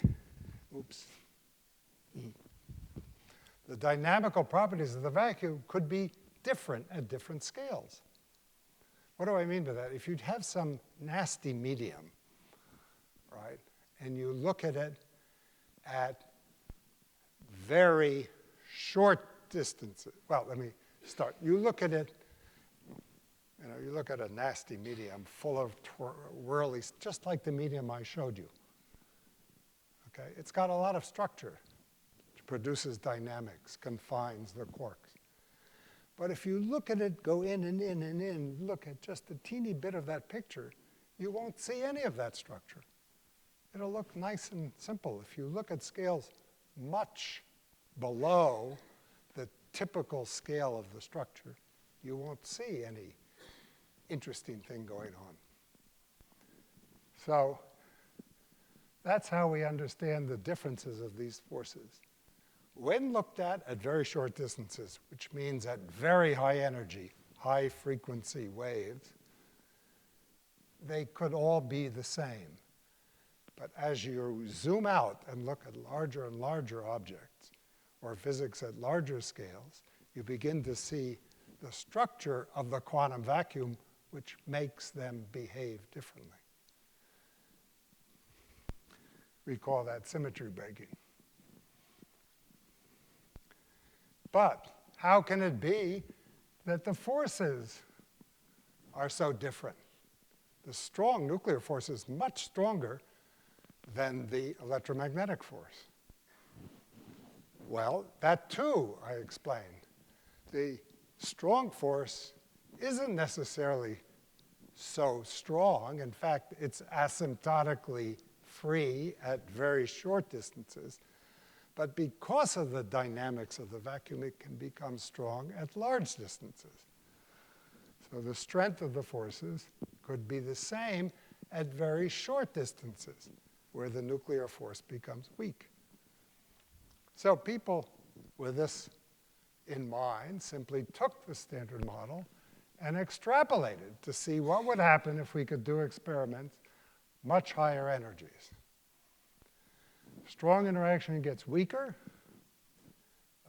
the dynamical properties of the vacuum could be different at different scales. What do I mean by that? If you'd have some nasty medium, right, and you look at it at very short distances. Well, let me start. You look at it, you look at a nasty medium full of whirlies, just like the medium I showed you. Okay? It's got a lot of structure, which produces dynamics, confines the quarks. But if you look at it, go in and in and in, look at just a teeny bit of that picture, you won't see any of that structure. It'll look nice and simple. If you look at scales much below the typical scale of the structure, you won't see any interesting thing going on. So that's how we understand the differences of these forces. When looked at very short distances, which means at very high energy, high frequency waves, they could all be the same. But as you zoom out and look at larger and larger objects, or physics at larger scales, you begin to see the structure of the quantum vacuum, which makes them behave differently. We call that symmetry breaking. But how can it be that the forces are so different? The strong nuclear force is much stronger than the electromagnetic force. Well, that too, I explained. The strong force isn't necessarily so strong. In fact, it's asymptotically free at very short distances. But because of the dynamics of the vacuum, it can become strong at large distances. So the strength of the forces could be the same at very short distances, where the nuclear force becomes weak. So people with this in mind simply took the standard model and extrapolated to see what would happen if we could do experiments much higher energies. Strong interaction gets weaker.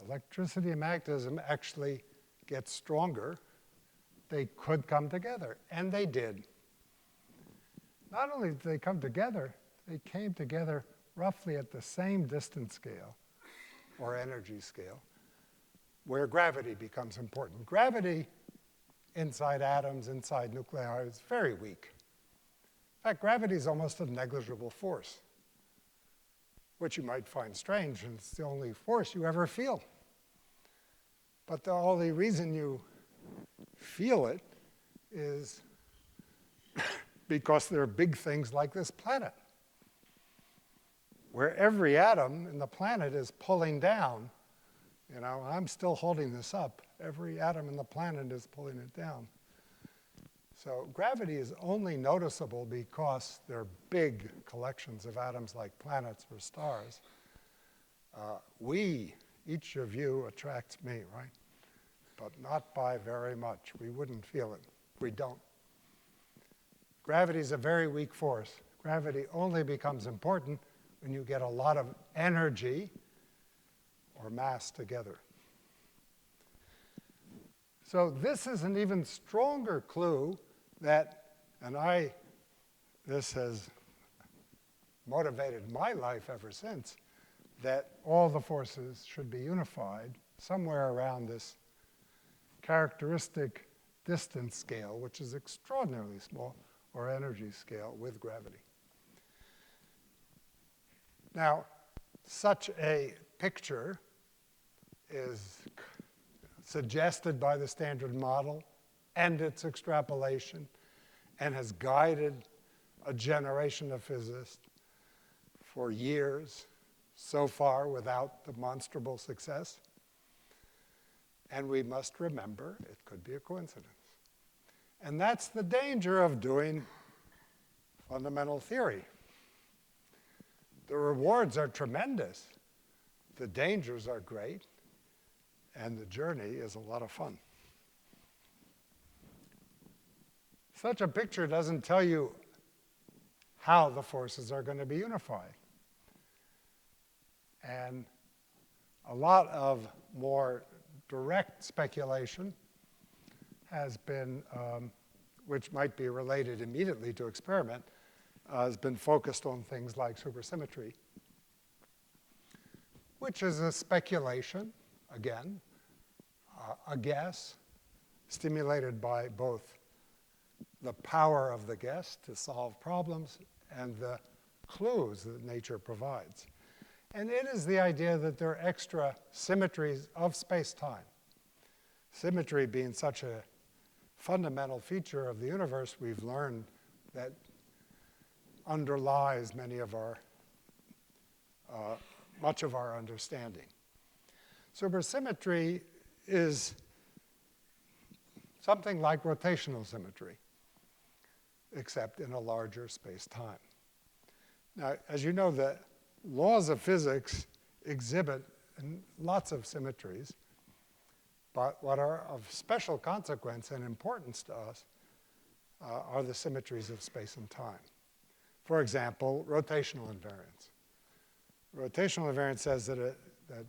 Electricity and magnetism actually get stronger. They could come together, and they did. Not only did they come together, they came together roughly at the same distance scale or energy scale where gravity becomes important. Gravity inside atoms, inside nuclei, is very weak. In fact, gravity is almost a negligible force, which you might find strange, and it's the only force you ever feel. But the only reason you feel it is because there are big things like this planet, where every atom in the planet is pulling down. You know, I'm still holding this up. Every atom in the planet is pulling it down. So gravity is only noticeable because there are big collections of atoms like planets or stars. Each of you attracts me, right? But not by very much. We wouldn't feel it. We don't. Gravity is a very weak force. Gravity only becomes important when you get a lot of energy or mass together. So this is an even stronger clue that, this has motivated my life ever since, that all the forces should be unified somewhere around this characteristic distance scale, which is extraordinarily small, or energy scale with gravity. Now, such a picture is suggested by the Standard Model and its extrapolation, and has guided a generation of physicists for years, so far without demonstrable success. And we must remember it could be a coincidence. And that's the danger of doing fundamental theory. The rewards are tremendous. The dangers are great. And the journey is a lot of fun. Such a picture doesn't tell you how the forces are going to be unified. And a lot of more direct speculation has been, which might be related immediately to experiment, has been focused on things like supersymmetry, which is a speculation, again, a guess, stimulated by both the power of the guess to solve problems and the clues that nature provides. And it is the idea that there are extra symmetries of space-time. Symmetry being such a fundamental feature of the universe, we've learned that underlies many of our, much of our understanding. Supersymmetry is something like rotational symmetry, except in a larger space-time. Now, as you know, the laws of physics exhibit lots of symmetries, but what are of special consequence and importance to us are the symmetries of space and time. For example, rotational invariance. Rotational invariance says that the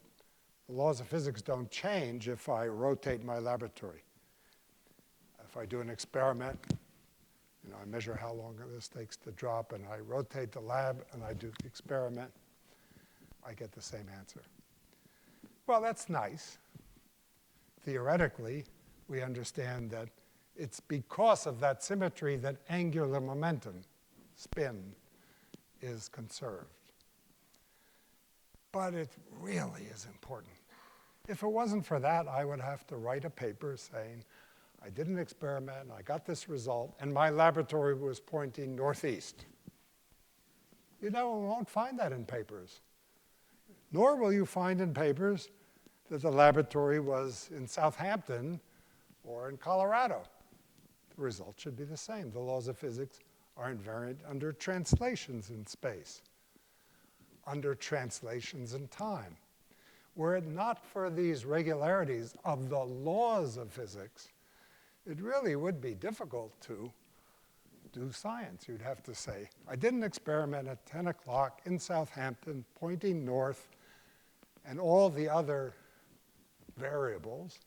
laws of physics don't change if I rotate my laboratory. If I do an experiment, I measure how long this takes to drop, and I rotate the lab, and I do the experiment, I get the same answer. Well, that's nice. Theoretically, we understand that it's because of that symmetry that angular momentum, spin, is conserved. But it really is important. If it wasn't for that, I would have to write a paper saying, I did an experiment, I got this result, and my laboratory was pointing northeast. You won't find that in papers. Nor will you find in papers that the laboratory was in Southampton or in Colorado. The result should be the same. The laws of physics are invariant under translations in space, under translations in time. Were it not for these regularities of the laws of physics, it really would be difficult to do science. You'd have to say, I did an experiment at 10 o'clock in Southampton, pointing north, and all the other variables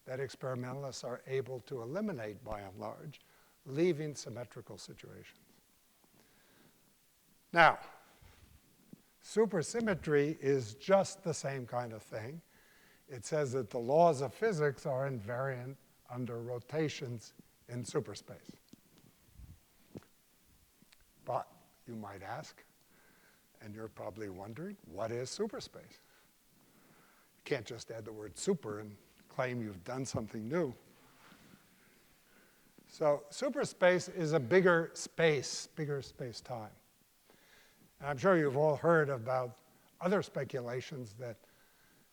that experimentalists are able to eliminate by and large, leaving symmetrical situations. Now, Supersymmetry is just the same kind of thing. It says that the laws of physics are invariant under rotations in superspace. But you might ask, and you're probably wondering, what is superspace? You can't just add the word super and claim you've done something new. So superspace is a bigger space-time. And I'm sure you've all heard about other speculations that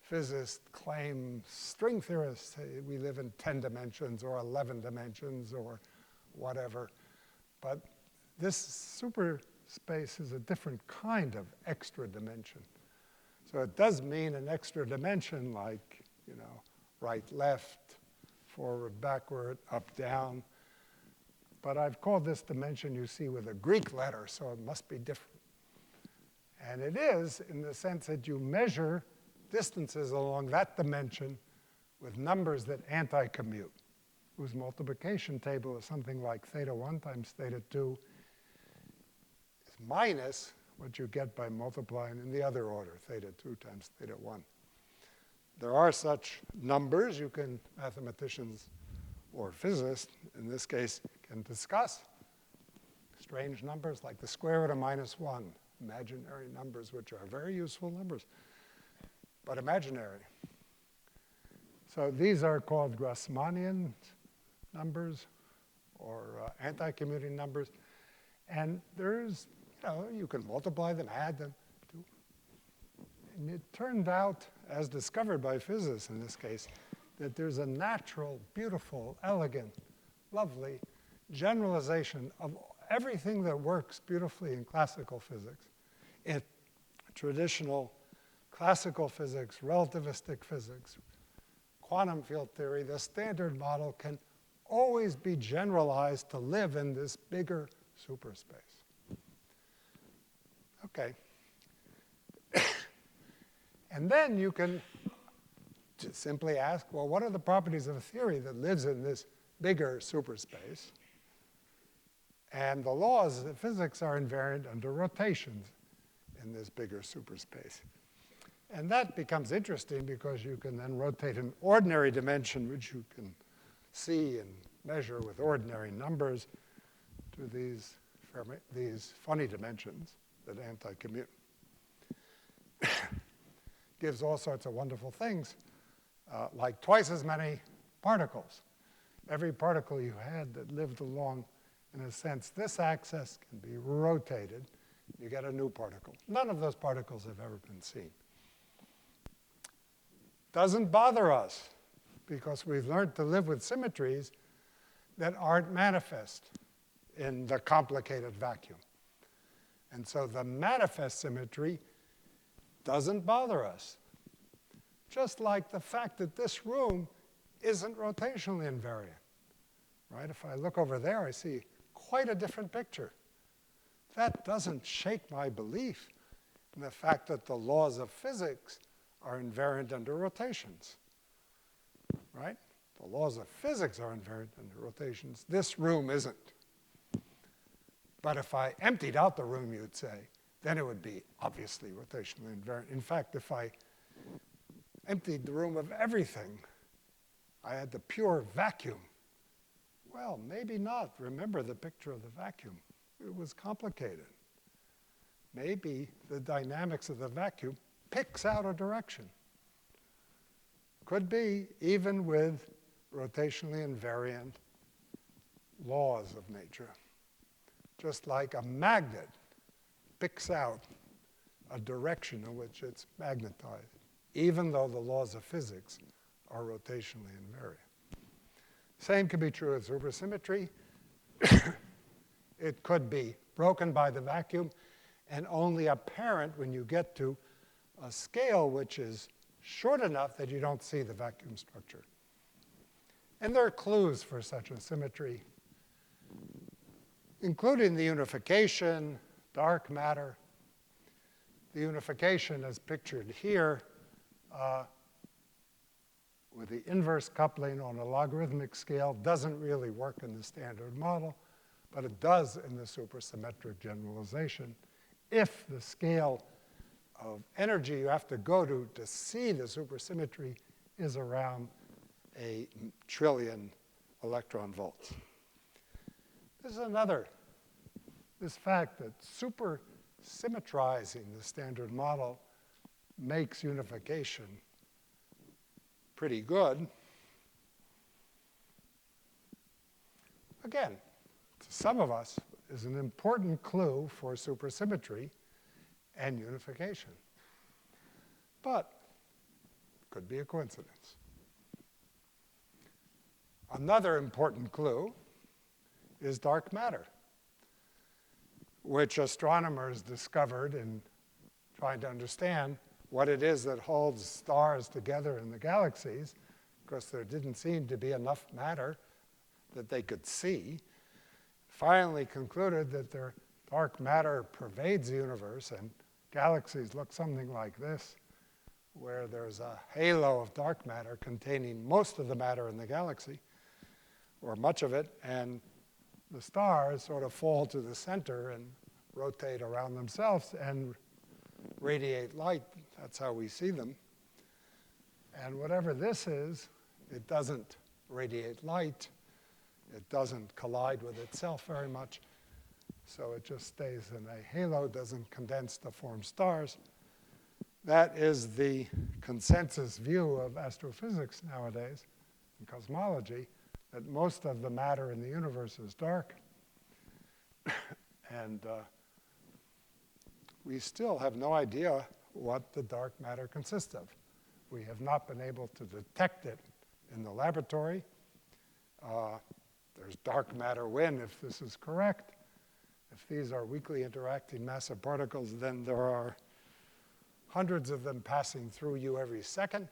physicists claim, string theorists say we live in 10 dimensions or 11 dimensions or whatever. But this superspace is a different kind of extra dimension. So it does mean an extra dimension like, right, left, forward, backward, up, down. But I've called this dimension you see with a Greek letter, so it must be different. And it is in the sense that you measure distances along that dimension with numbers that anti-commute, whose multiplication table is something like theta 1 times theta 2 is minus what you get by multiplying in the other order, theta 2 times theta 1. There are such numbers mathematicians or physicists, in this case, can discuss. Strange numbers like the square root of -1, imaginary numbers, which are very useful numbers, but imaginary. So these are called Grassmannian numbers or anti-commuting numbers. And there's, you can multiply them, add them. And it turned out, as discovered by physicists in this case, that there's a natural, beautiful, elegant, lovely generalization of everything that works beautifully in classical physics. In traditional classical physics, relativistic physics, quantum field theory, the standard model can always be generalized to live in this bigger superspace. Okay. And then you can just simply ask, well, what are the properties of a theory that lives in this bigger superspace? And the laws of physics are invariant under rotations in this bigger superspace. And that becomes interesting because you can then rotate an ordinary dimension, which you can see and measure with ordinary numbers, to these funny dimensions that anti-commute. Gives all sorts of wonderful things, like twice as many particles. Every particle you had that lived along, in a sense, this axis can be rotated. You get a new particle. None of those particles have ever been seen. Doesn't bother us, because we've learned to live with symmetries that aren't manifest in the complicated vacuum. And so the manifest symmetry doesn't bother us. Just like the fact that this room isn't rotationally invariant. Right? If I look over there, I see quite a different picture. That doesn't shake my belief in the fact that the laws of physics are invariant under rotations. Right? The laws of physics are invariant under rotations. This room isn't. But if I emptied out the room, you'd say, then it would be obviously rotationally invariant. In fact, if I emptied the room of everything, I had the pure vacuum. Well, maybe not. Remember the picture of the vacuum. It was complicated. Maybe the dynamics of the vacuum picks out a direction. Could be, even with rotationally invariant laws of nature. Just like a magnet picks out a direction in which it's magnetized, even though the laws of physics are rotationally invariant. Same could be true of supersymmetry. It could be broken by the vacuum and only apparent when you get to a scale which is short enough that you don't see the vacuum structure. And there are clues for such a symmetry, including the unification, dark matter. The unification is pictured here with the inverse coupling on a logarithmic scale. Doesn't really work in the standard model, but it does in the supersymmetric generalization if the scale energy you have to go to see the supersymmetry is around a trillion electron volts. This is this fact that supersymmetrizing the standard model makes unification pretty good. Again, to some of us, is an important clue for supersymmetry and unification. But it could be a coincidence. Another important clue is dark matter, which astronomers discovered in trying to understand what it is that holds stars together in the galaxies, because there didn't seem to be enough matter that they could see. Finally concluded that their dark matter pervades the universe, and galaxies look something like this, where there's a halo of dark matter containing most of the matter in the galaxy, or much of it, and the stars sort of fall to the center and rotate around themselves and radiate light. That's how we see them. And whatever this is, it doesn't radiate light. It doesn't collide with itself very much. So it just stays in a halo, doesn't condense to form stars. That is the consensus view of astrophysics nowadays in cosmology, that most of the matter in the universe is dark. And we still have no idea what the dark matter consists of. We have not been able to detect it in the laboratory. There's dark matter when, if this is correct. If these are weakly interacting massive particles, then there are hundreds of them passing through you every second,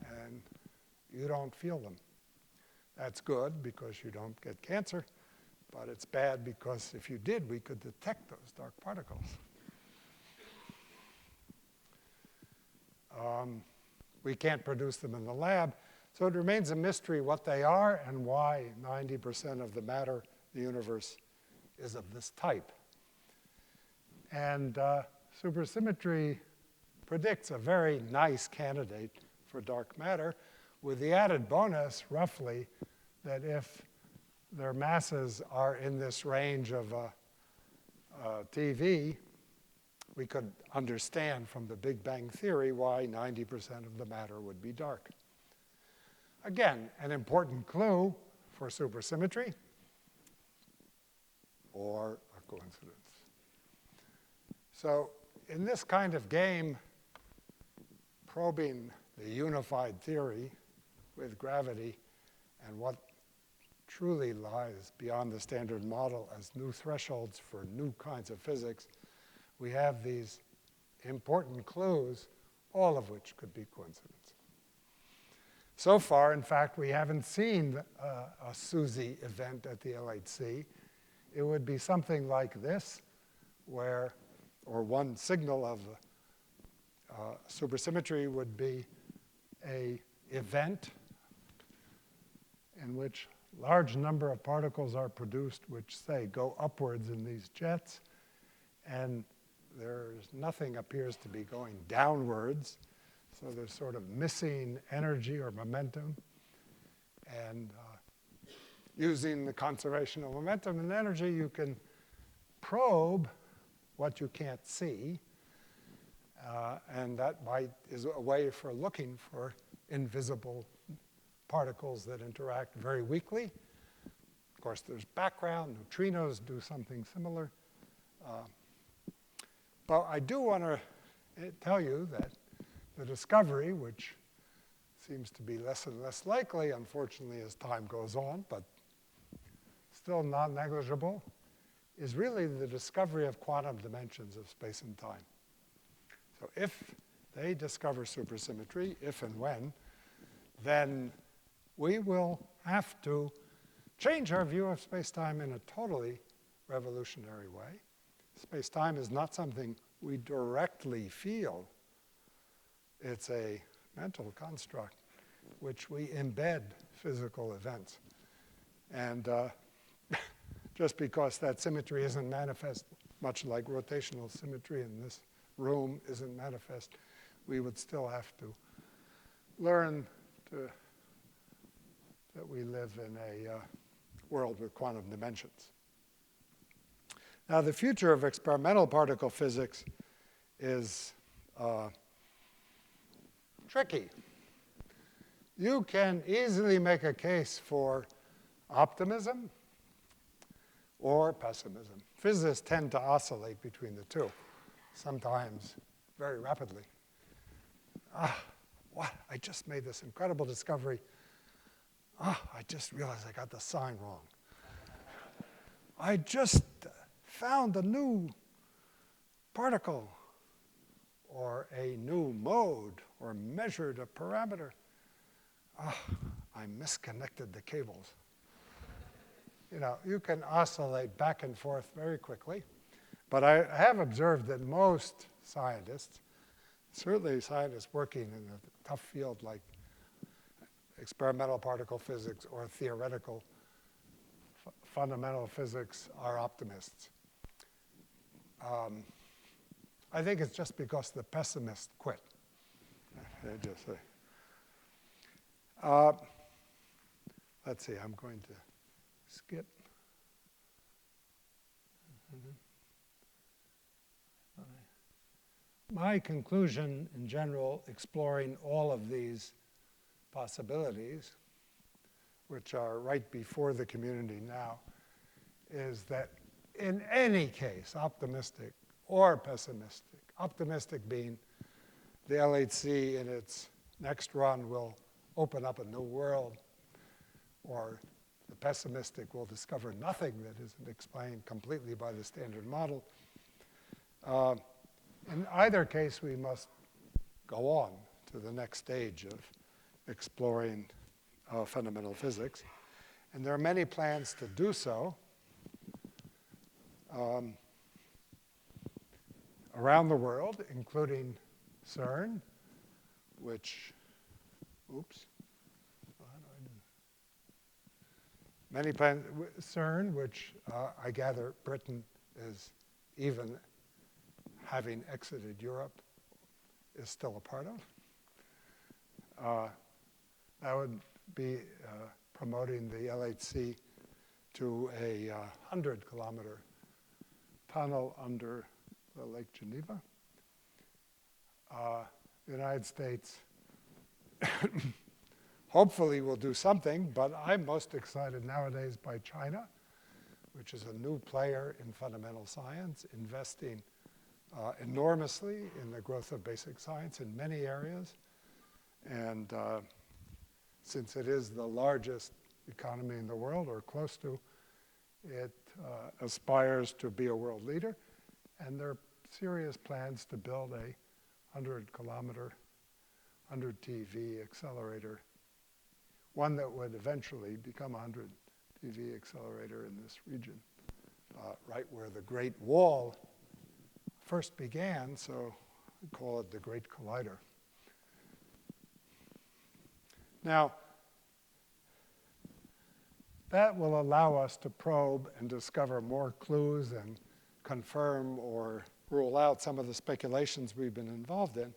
and you don't feel them. That's good because you don't get cancer, but it's bad because if you did, we could detect those dark particles. We can't produce them in the lab, so it remains a mystery what they are and why 90% of the matter in the universe is of this type. And supersymmetry predicts a very nice candidate for dark matter, with the added bonus, roughly, that if their masses are in this range of TV, we could understand from the Big Bang theory why 90% of the matter would be dark. Again, an important clue for supersymmetry, or a coincidence. So in this kind of game, probing the unified theory with gravity and what truly lies beyond the standard model as new thresholds for new kinds of physics, we have these important clues, all of which could be coincidence. So far, in fact, we haven't seen a SUSY event at the LHC. It would be something like this, where, or one signal of supersymmetry would be an event in which large number of particles are produced, which, say, go upwards in these jets, and there's nothing appears to be going downwards. So there's sort of missing energy or momentum. And using the conservation of momentum and energy, you can probe what you can't see. And that is a way for looking for invisible particles that interact very weakly. Of course, there's background. Neutrinos do something similar. But I do want to tell you that the discovery, which seems to be less and less likely, unfortunately, as time goes on, but still not negligible, is really the discovery of quantum dimensions of space and time. So if they discover supersymmetry, if and when, then we will have to change our view of space-time in a totally revolutionary way. Space-time is not something we directly feel. It's a mental construct which we embed physical events. And just because that symmetry isn't manifest much like rotational symmetry in this room isn't manifest, we would still have to learn that we live in a world with quantum dimensions. Now, the future of experimental particle physics is tricky. You can easily make a case for optimism or pessimism. Physicists tend to oscillate between the two, sometimes very rapidly. What? I just made this incredible discovery. I just realized I got the sign wrong. I just found a new particle or a new mode or measured a parameter. I misconnected the cables. You know, you can oscillate back and forth very quickly. But I have observed that most scientists, certainly scientists working in a tough field like experimental particle physics or theoretical fundamental physics, are optimists. I think it's just because the pessimists quit. They just say. Let's see, I'm going to skip. My conclusion in general, exploring all of these possibilities, which are right before the community now, is that in any case, optimistic or pessimistic, optimistic being the LHC in its next run will open up a new world, or the pessimistic will discover nothing that isn't explained completely by the standard model. In either case, we must go on to the next stage of exploring fundamental physics. And there are many plans to do so around the world, including CERN, which, many plans, CERN, which I gather Britain is, even having exited Europe, is still a part of. That would be promoting the LHC to a 100-kilometer tunnel under the Lake Geneva. The United States hopefully will do something, but I'm most excited nowadays by China, which is a new player in fundamental science, investing enormously in the growth of basic science in many areas. And since it is the largest economy in the world, or close to, it aspires to be a world leader. And there are serious plans to build a 100-kilometer, 100 TeV accelerator, one that would eventually become a 100 TeV accelerator in this region, right where the Great Wall first began, so we call it the Great Collider. Now, that will allow us to probe and discover more clues and confirm or rule out some of the speculations we've been involved in.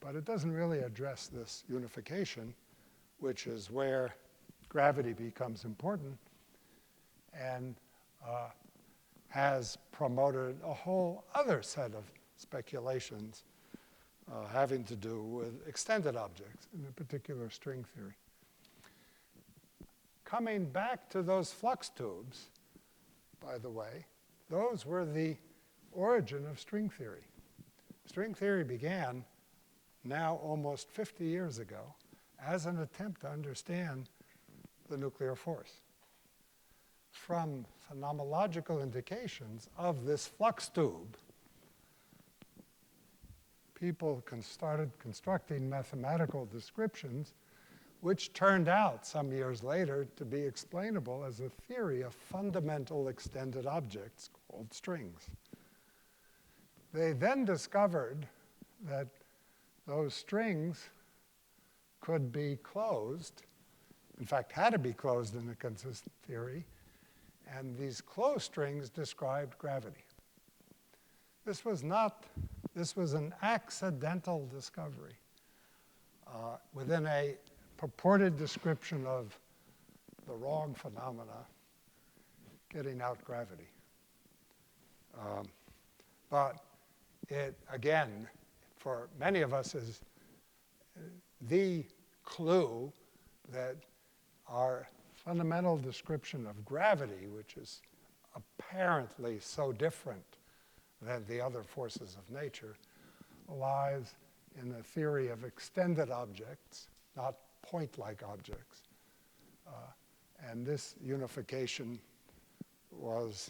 But it doesn't really address this unification, which is where gravity becomes important and has promoted a whole other set of speculations having to do with extended objects, in particular string theory. Coming back to those flux tubes, by the way, those were the origin of string theory. String theory began now almost 50 years ago as an attempt to understand the nuclear force. From phenomenological indications of this flux tube, people started constructing mathematical descriptions, which turned out some years later to be explainable as a theory of fundamental extended objects called strings. They then discovered that those strings could be closed, in fact, had to be closed in a consistent theory, and these closed strings described gravity. This was not This was an accidental discovery within a purported description of the wrong phenomena, getting out gravity. But it, again, for many of us is the clue that our fundamental description of gravity, which is apparently so different than the other forces of nature, lies in the theory of extended objects, not point-like objects. And this unification was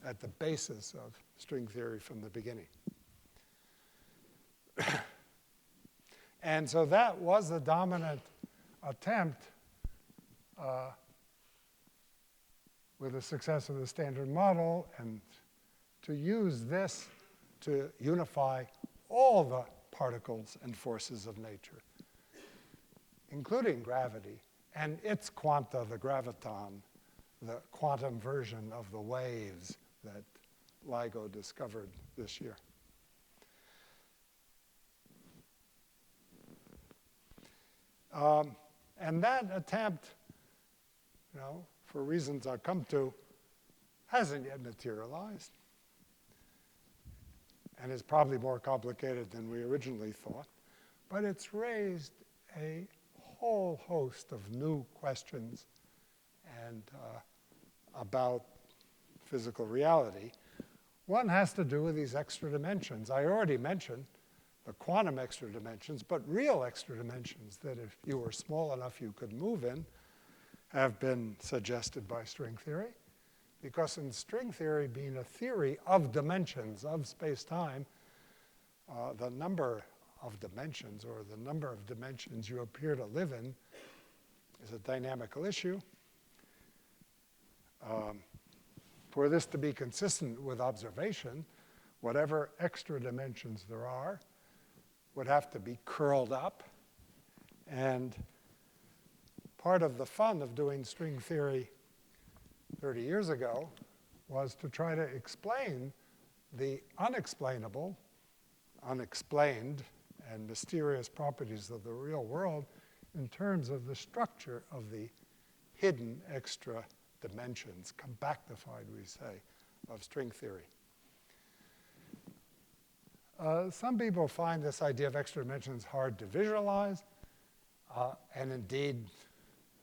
at the basis of string theory from the beginning. And so that was the dominant attempt with the success of the Standard Model, and to use this to unify all the particles and forces of nature, including gravity and its quanta, the graviton, the quantum version of the waves that LIGO discovered this year. And that attempt, for reasons I'll come to, hasn't yet materialized, and is probably more complicated than we originally thought. But it's raised a whole host of new questions and about physical reality. One has to do with these extra dimensions. I already mentioned the quantum extra dimensions, but real extra dimensions that if you were small enough you could move in have been suggested by string theory. Because in string theory being a theory of dimensions of space-time, the number of dimensions or the number of dimensions you appear to live in is a dynamical issue. For this to be consistent with observation, whatever extra dimensions there are would have to be curled up. And part of the fun of doing string theory 30 years ago was to try to explain the unexplainable, unexplained, and mysterious properties of the real world in terms of the structure of the hidden extra dimensions, compactified, we say, of string theory. Some people find this idea of extra dimensions hard to visualize, and indeed,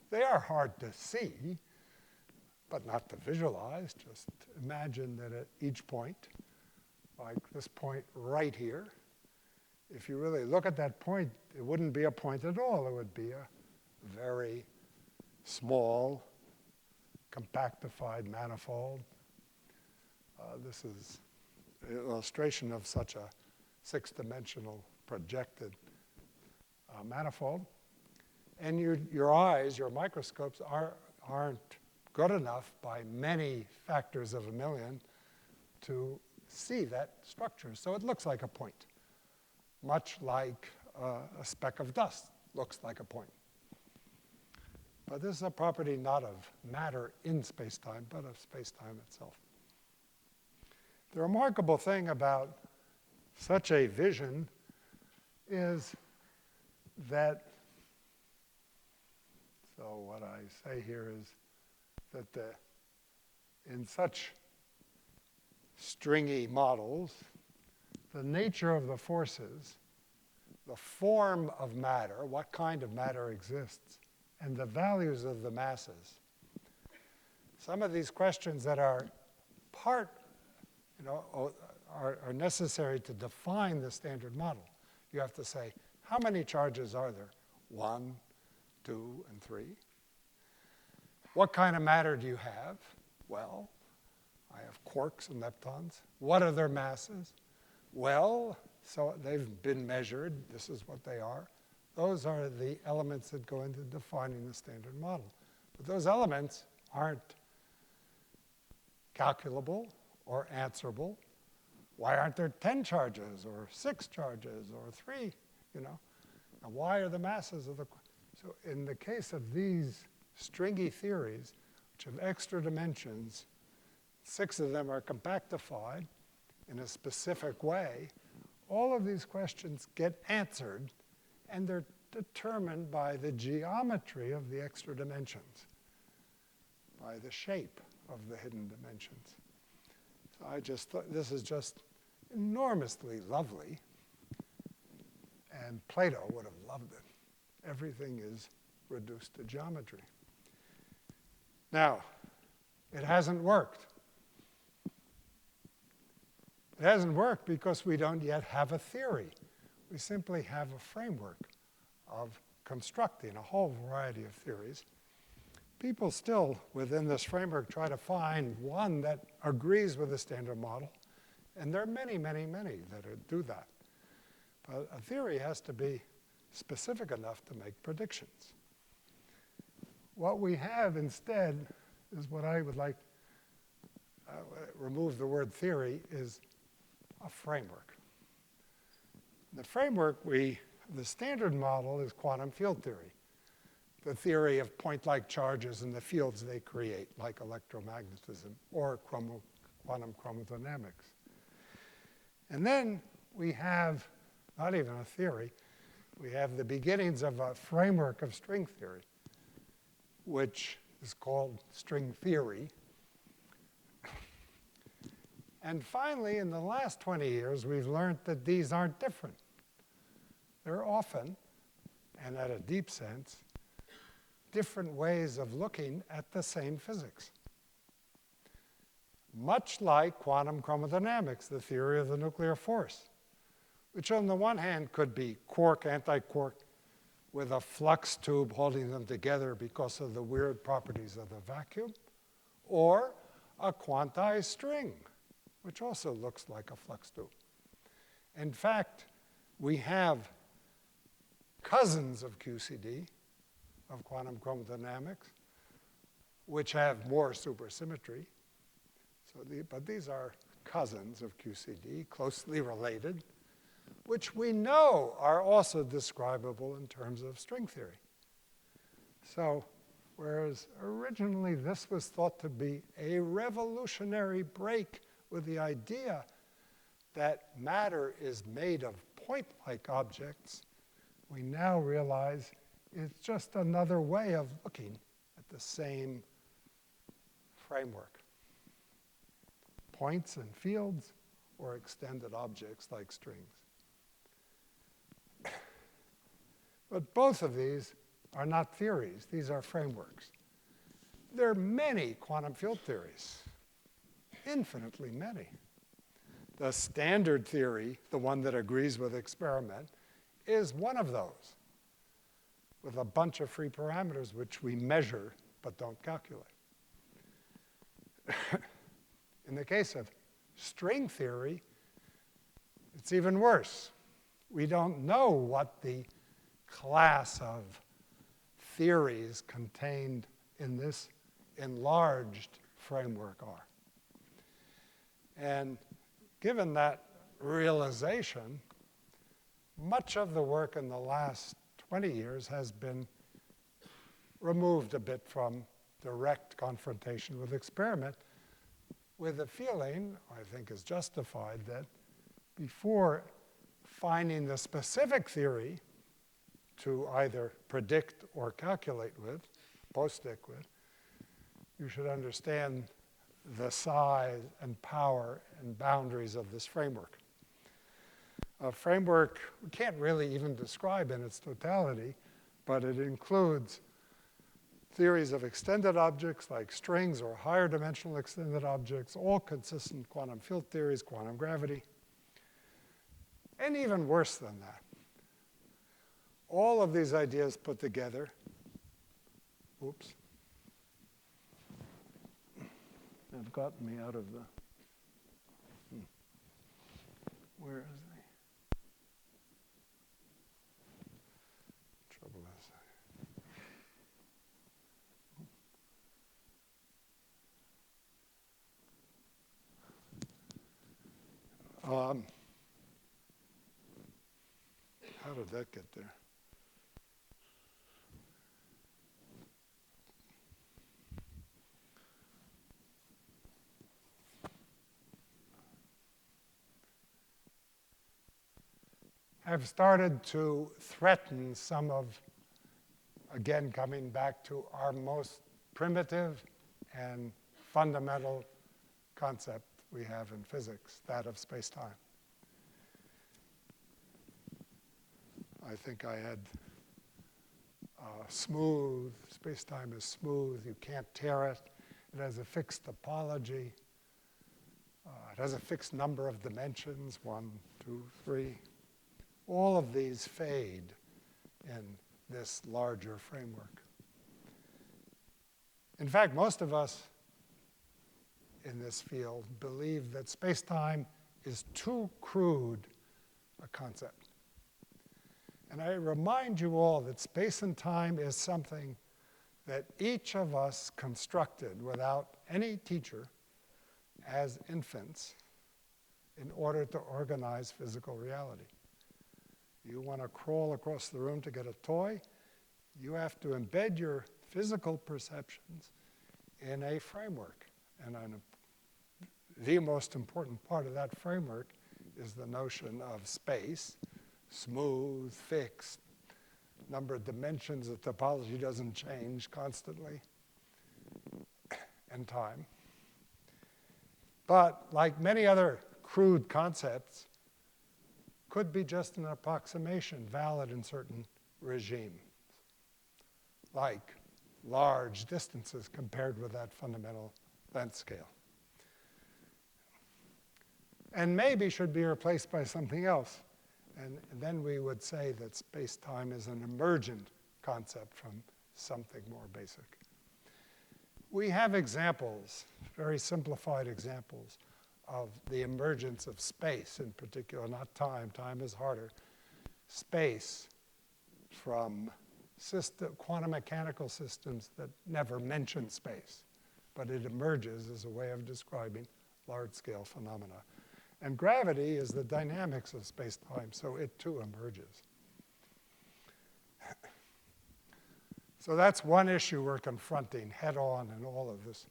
they are hard to see, but not to visualize. Just imagine that at each point, like this point right here, if you really look at that point, it wouldn't be a point at all. It would be a very small, compactified manifold. This is an illustration of such a six-dimensional projected manifold. And your eyes, your microscopes, aren't good enough by many factors of a million to see that structure. So it looks like a point, much like a speck of dust looks like a point. But this is a property not of matter in space-time, but of space-time itself. The remarkable thing about such a vision is that, so what I say here is that in such stringy models, the nature of the forces, the form of matter, what kind of matter exists, and the values of the masses. Some of these questions that are are necessary to define the Standard Model. You have to say, how many charges are there? 1, 2, and 3. What kind of matter do you have? Well, I have quarks and leptons. What are their masses? Well, so they've been measured. This is what they are. Those are the elements that go into defining the Standard Model. But those elements aren't calculable or answerable. Why aren't there 10 charges or 6 charges or 3? And why are the masses of the... So in the case of these stringy theories, which have extra dimensions, 6 of them are compactified in a specific way. all of these questions get answered, and they're determined by the geometry of the extra dimensions, by the shape of the hidden dimensions. So I just thought this is just enormously lovely, and Plato would have loved it. Everything is reduced to geometry. Now, it hasn't worked. It hasn't worked because we don't yet have a theory. We simply have a framework of constructing a whole variety of theories. People still, within this framework, try to find one that agrees with the standard model. And there are many, many, many that do that. But a theory has to be specific enough to make predictions. What we have instead is what I would like, remove the word theory, is a framework. The framework, the standard model is quantum field theory, the theory of point-like charges and the fields they create, like electromagnetism or quantum chromodynamics. And then we have not even a theory, we have the beginnings of a framework of string theory, which is called string theory. And finally, in the last 20 years, we've learned that these aren't different. They're often, and at a deep sense, different ways of looking at the same physics. Much like quantum chromodynamics, the theory of the nuclear force, which on the one hand could be quark, anti-quark, with a flux tube holding them together because of the weird properties of the vacuum, or a quantized string, which also looks like a flux tube. In fact, we have cousins of QCD, of quantum chromodynamics, which have more supersymmetry. But these are cousins of QCD, closely related, which we know are also describable in terms of string theory. So whereas originally this was thought to be a revolutionary break with the idea that matter is made of point-like objects, we now realize it's just another way of looking at the same framework. Points and fields, or extended objects like strings. But both of these are not theories. These are frameworks. There are many quantum field theories, infinitely many. The standard theory, the one that agrees with experiment, is one of those, with a bunch of free parameters which we measure but don't calculate. In the case of string theory, it's even worse. We don't know what the class of theories contained in this enlarged framework are. And given that realization, much of the work in the last 20 years has been removed a bit from direct confrontation with experiment, with the feeling, I think is justified, that before finding the specific theory to either predict or calculate with, post-stick with, you should understand the size and power and boundaries of this framework. A framework we can't really even describe in its totality, but it includes theories of extended objects like strings or higher dimensional extended objects, all consistent quantum field theories, quantum gravity, and even worse than that. All of these ideas put together, oops, have gotten me out of the, where is the trouble is? How did that get there? have started to threaten some of, again, coming back to our most primitive and fundamental concept we have in physics, that of space-time. I think I had smooth, space-time is smooth, you can't tear it. It has a fixed topology. It has a fixed number of dimensions, 1, 2, 3. All of these fade in this larger framework. In fact, most of us in this field believe that space-time is too crude a concept. And I remind you all that space and time is something that each of us constructed without any teacher as infants in order to organize physical reality. You want to crawl across the room to get a toy, you have to embed your physical perceptions in a framework. And the most important part of that framework is the notion of space, smooth, fixed, number of dimensions, the topology doesn't change constantly, and time. But like many other crude concepts, could be just an approximation valid in certain regimes, like large distances compared with that fundamental length scale. And maybe should be replaced by something else. And then we would say that space-time is an emergent concept from something more basic. We have examples, very simplified examples, of the emergence of space in particular, not time. Time is harder. Space from quantum mechanical systems that never mention space, but it emerges as a way of describing large-scale phenomena. And gravity is the dynamics of space-time, so it too emerges. So that's one issue we're confronting head-on in all of this,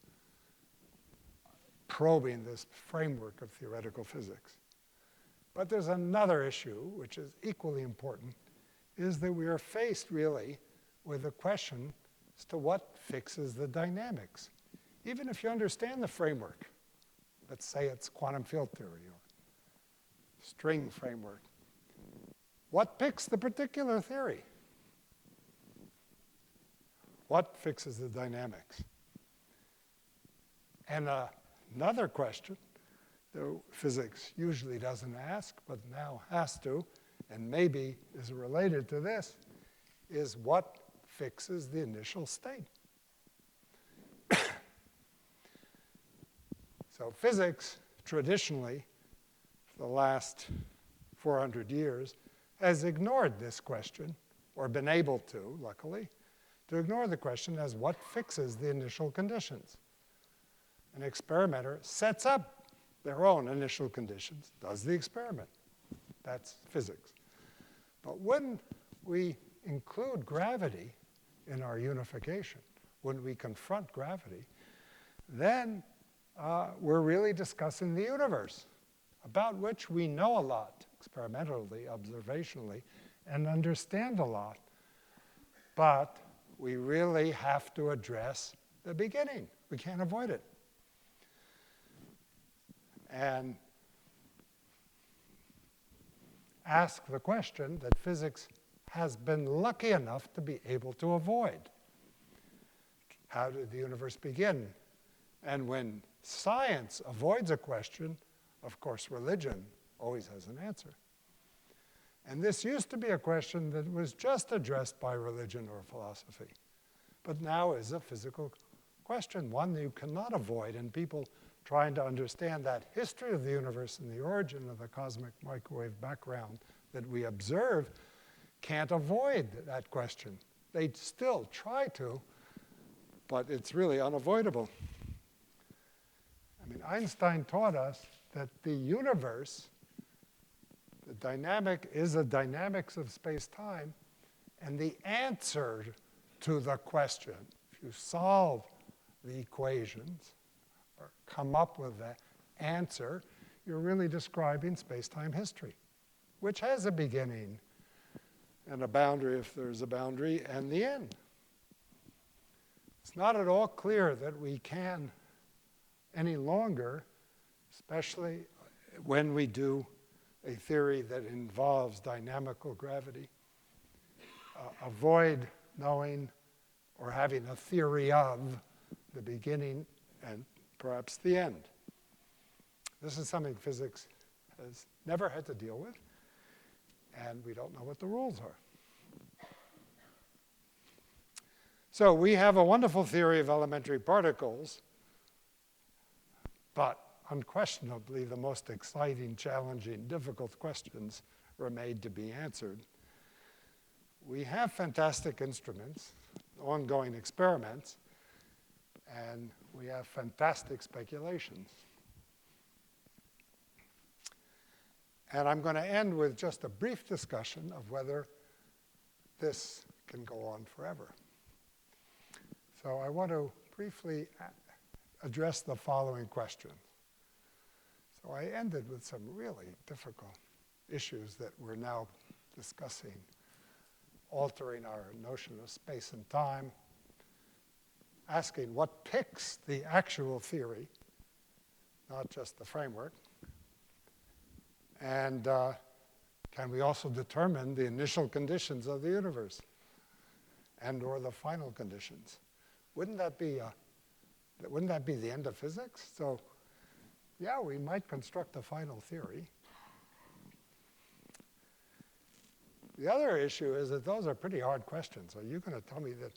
probing this framework of theoretical physics. But there's another issue, which is equally important, is that we are faced really with a question as to what fixes the dynamics. Even if you understand the framework, let's say it's quantum field theory or string framework, what picks the particular theory? What fixes the dynamics? And another question that physics usually doesn't ask, but now has to, and maybe is related to this, is what fixes the initial state? So physics, traditionally, for the last 400 years, has ignored this question, or been able to, luckily, to ignore the question as what fixes the initial conditions. An experimenter sets up their own initial conditions, does the experiment. That's physics. But when we include gravity in our unification, when we confront gravity, then we're really discussing the universe, about which we know a lot, experimentally, observationally, and understand a lot. But we really have to address the beginning. We can't avoid it. And ask the question that physics has been lucky enough to be able to avoid. How did the universe begin? And when science avoids a question, of course, religion always has an answer. And this used to be a question that was just addressed by religion or philosophy, but now is a physical question, one that you cannot avoid, and people trying to understand that history of the universe and the origin of the cosmic microwave background that we observe can't avoid that question. They still try to, but it's really unavoidable. I mean, Einstein taught us that the universe, the dynamic is a dynamics of space-time, and the answer to the question, if you solve the equations or come up with the answer, you're really describing space-time history. which has a beginning and a boundary if there's a boundary, and the end. It's not at all clear that we can any longer, especially when we do a theory that involves dynamical gravity, avoid knowing or having a theory of the beginning and perhaps the end. This is something physics has never had to deal with, and we don't know what the rules are. So we have a wonderful theory of elementary particles, but unquestionably the most exciting, challenging, difficult questions remain to be answered. We have fantastic instruments, ongoing experiments, and we have fantastic speculations. And I'm going to end with just a brief discussion of whether this can go on forever. So I want to briefly address the following questions. So I ended with some really difficult issues that we're now discussing, altering our notion of space and time, asking what picks the actual theory, not just the framework, and can we also determine the initial conditions of the universe and or the final conditions? Wouldn't that be the end of physics? So yeah, we might construct a final theory. The other issue is that those are pretty hard questions. Are you going to tell me that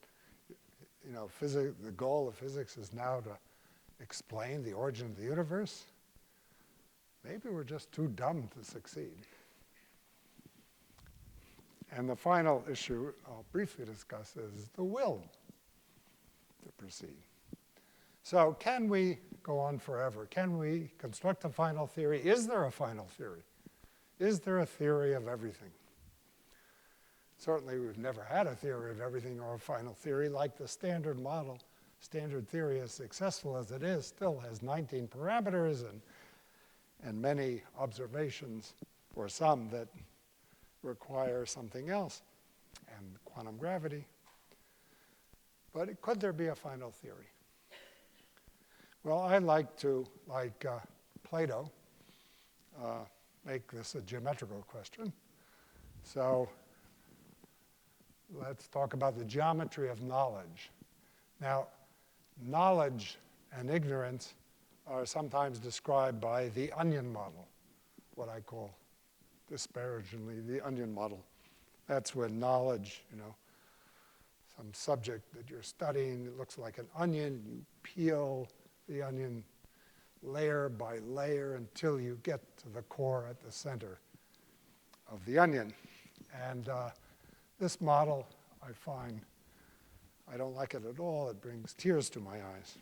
the goal of physics is now to explain the origin of the universe? Maybe we're just too dumb to succeed. And the final issue I'll briefly discuss is the will to proceed. So can we go on forever? Can we construct a final theory? Is there a final theory? Is there a theory of everything? Certainly, we've never had a theory of everything or a final theory like the standard model. Standard theory, as successful as it is, still has 19 parameters and many observations, or some that require something else, and quantum gravity. But could there be a final theory? Well, I like to, like Plato, make this a geometrical question. So let's talk about the geometry of knowledge. Now, knowledge and ignorance are sometimes described by the onion model, what I call disparagingly the onion model. That's when knowledge, some subject that you're studying, it looks like an onion. You peel the onion layer by layer until you get to the core at the center of the onion. And this model, I don't like it at all. It brings tears to my eyes.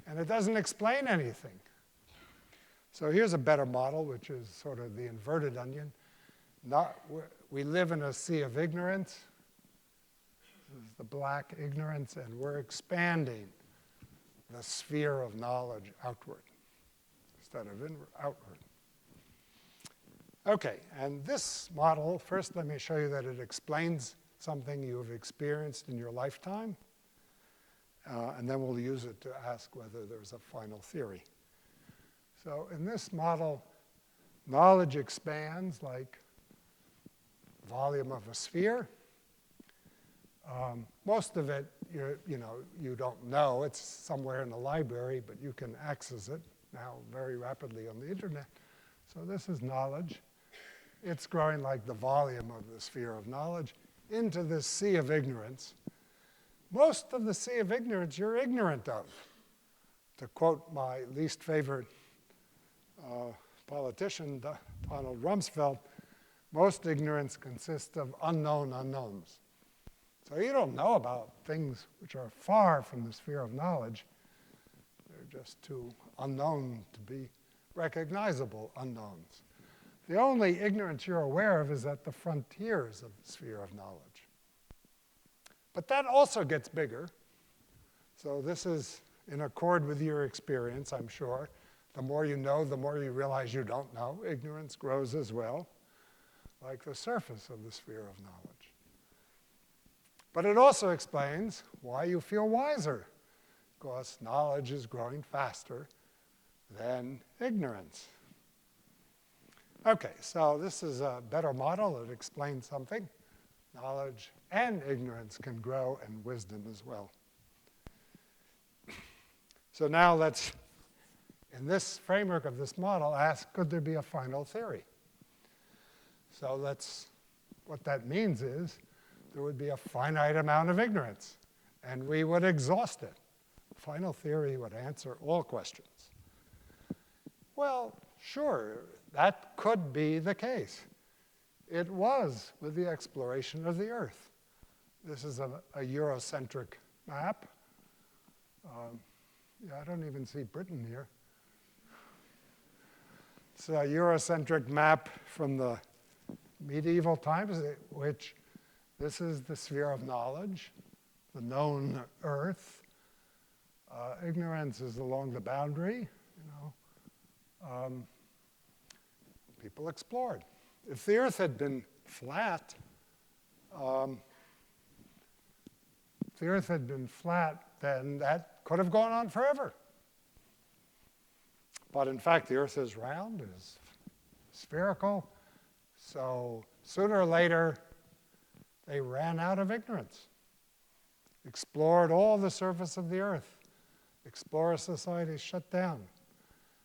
And it doesn't explain anything. So here's a better model, which is sort of the inverted onion. We live in a sea of ignorance. This is the black ignorance, and we're expanding the sphere of knowledge outward instead of outward. OK, and this model, first let me show you that it explains something you've experienced in your lifetime. And then we'll use it to ask whether there's a final theory. So in this model, knowledge expands like volume of a sphere. Most of it, you don't know. It's somewhere in the library, but you can access it now very rapidly on the internet. So this is knowledge. It's growing like the volume of the sphere of knowledge into this sea of ignorance. Most of the sea of ignorance you're ignorant of. To quote my least favorite politician, Donald Rumsfeld, most ignorance consists of unknown unknowns. So you don't know about things which are far from the sphere of knowledge. They're just too unknown to be recognizable unknowns. The only ignorance you're aware of is at the frontiers of the sphere of knowledge. But that also gets bigger. So this is in accord with your experience, I'm sure. The more you know, the more you realize you don't know. Ignorance grows as well. like the surface of the sphere of knowledge. But it also explains why you feel wiser, because knowledge is growing faster than ignorance. Okay, so this is a better model. It explains something. Knowledge and ignorance can grow, and wisdom as well. So now let's, in this framework of this model, ask, could there be a final theory? So what that means is there would be a finite amount of ignorance, and we would exhaust it. Final theory would answer all questions. Well, sure, that could be the case. It was with the exploration of the Earth. This is a Eurocentric map. Yeah, I don't even see Britain here. It's a Eurocentric map from the medieval times, which this is the sphere of knowledge, the known Earth. Ignorance is along the boundary, people explored. If the Earth had been flat, then that could have gone on forever. But in fact, the Earth is round, it is spherical. So sooner or later, they ran out of ignorance, explored all the surface of the Earth. Explorer society shut down.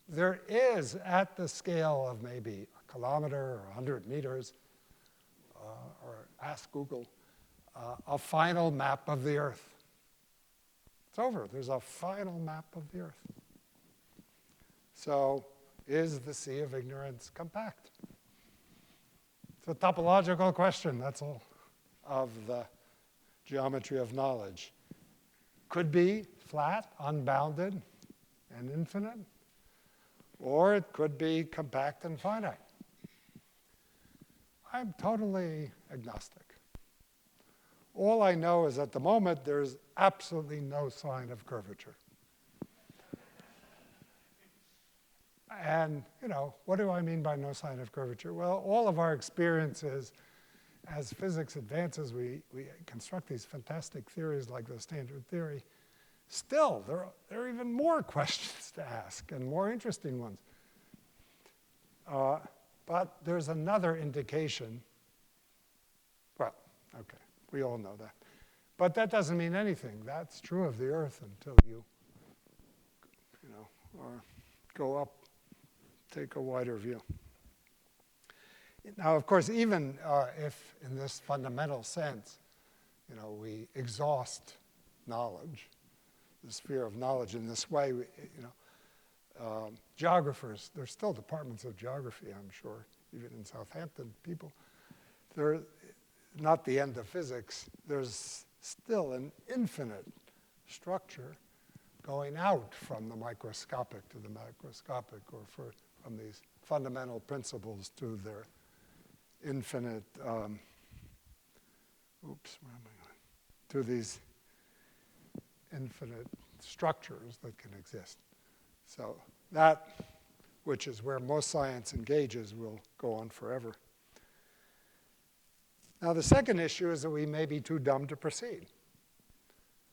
There is, at the scale of maybe a kilometer or 100 meters, or ask Google, a final map of the Earth. It's over. There's a final map of the Earth. So is the sea of ignorance compact? It's a topological question, that's all, of the geometry of knowledge. Could be flat, unbounded, and infinite, or it could be compact and finite. I'm totally agnostic. All I know is at the moment there's absolutely no sign of curvature. And, what do I mean by no sign of curvature? Well, all of our experiences, as physics advances, we construct these fantastic theories like the standard theory. Still, there are even more questions to ask and more interesting ones. But there's another indication. Well, okay, we all know that. But that doesn't mean anything. That's true of the Earth until you or go up, take a wider view. Now, of course, even if in this fundamental sense, we exhaust knowledge, the sphere of knowledge in this way, geographers, there's still departments of geography, I'm sure, even in Southampton, people, they're not the end of physics. There's still an infinite structure going out from the microscopic to the macroscopic, or from these fundamental principles to their infinite, to these infinite structures that can exist. So that, which is where most science engages, will go on forever. Now, the second issue is that we may be too dumb to proceed.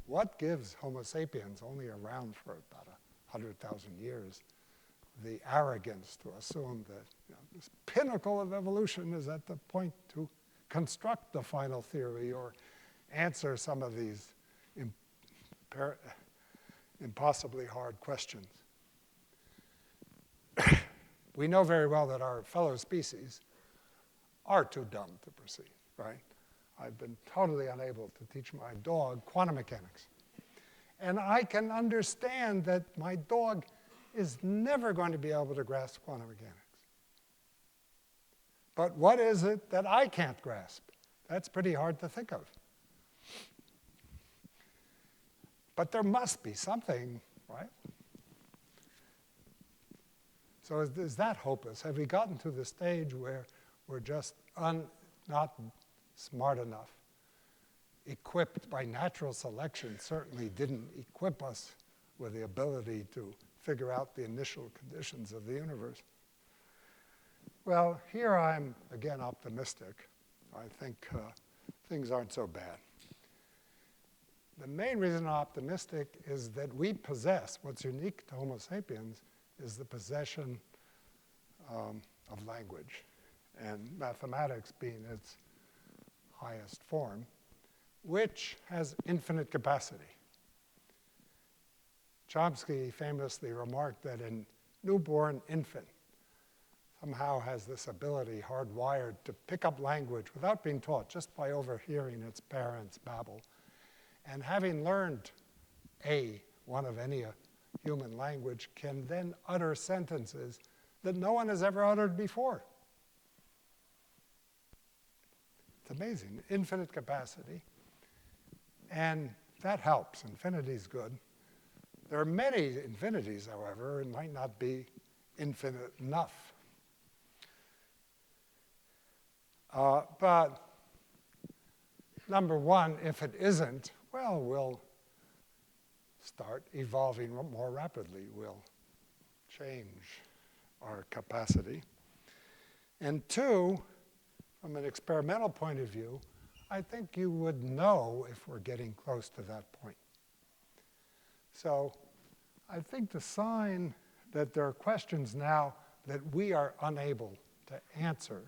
What gives Homo sapiens, only around for about 100,000 years, the arrogance to assume that this pinnacle of evolution is at the point to construct the final theory or answer some of these impossibly hard questions? We know very well that our fellow species are too dumb to proceed, right? I've been totally unable to teach my dog quantum mechanics. And I can understand that my dog is never going to be able to grasp quantum mechanics. But what is it that I can't grasp? That's pretty hard to think of. But there must be something, right? So is that hopeless? Have we gotten to the stage where we're just not smart enough? Equipped by natural selection certainly didn't equip us with the ability to figure out the initial conditions of the universe. Well, here I'm, again, optimistic. I think things aren't so bad. The main reason I'm optimistic is that we possess, what's unique to Homo sapiens is the possession of language, and mathematics being its highest form, which has infinite capacity. Chomsky famously remarked that a newborn infant somehow has this ability hardwired to pick up language without being taught, just by overhearing its parents babble. And having learned one of any human language, can then utter sentences that no one has ever uttered before. It's amazing, infinite capacity. And that helps. Infinity is good. There are many infinities, however. It might not be infinite enough. But number one, if it isn't, well, we'll start evolving more rapidly. We'll change our capacity. And two, from an experimental point of view, I think you would know if we're getting close to that point. So I think the sign that there are questions now that we are unable to answer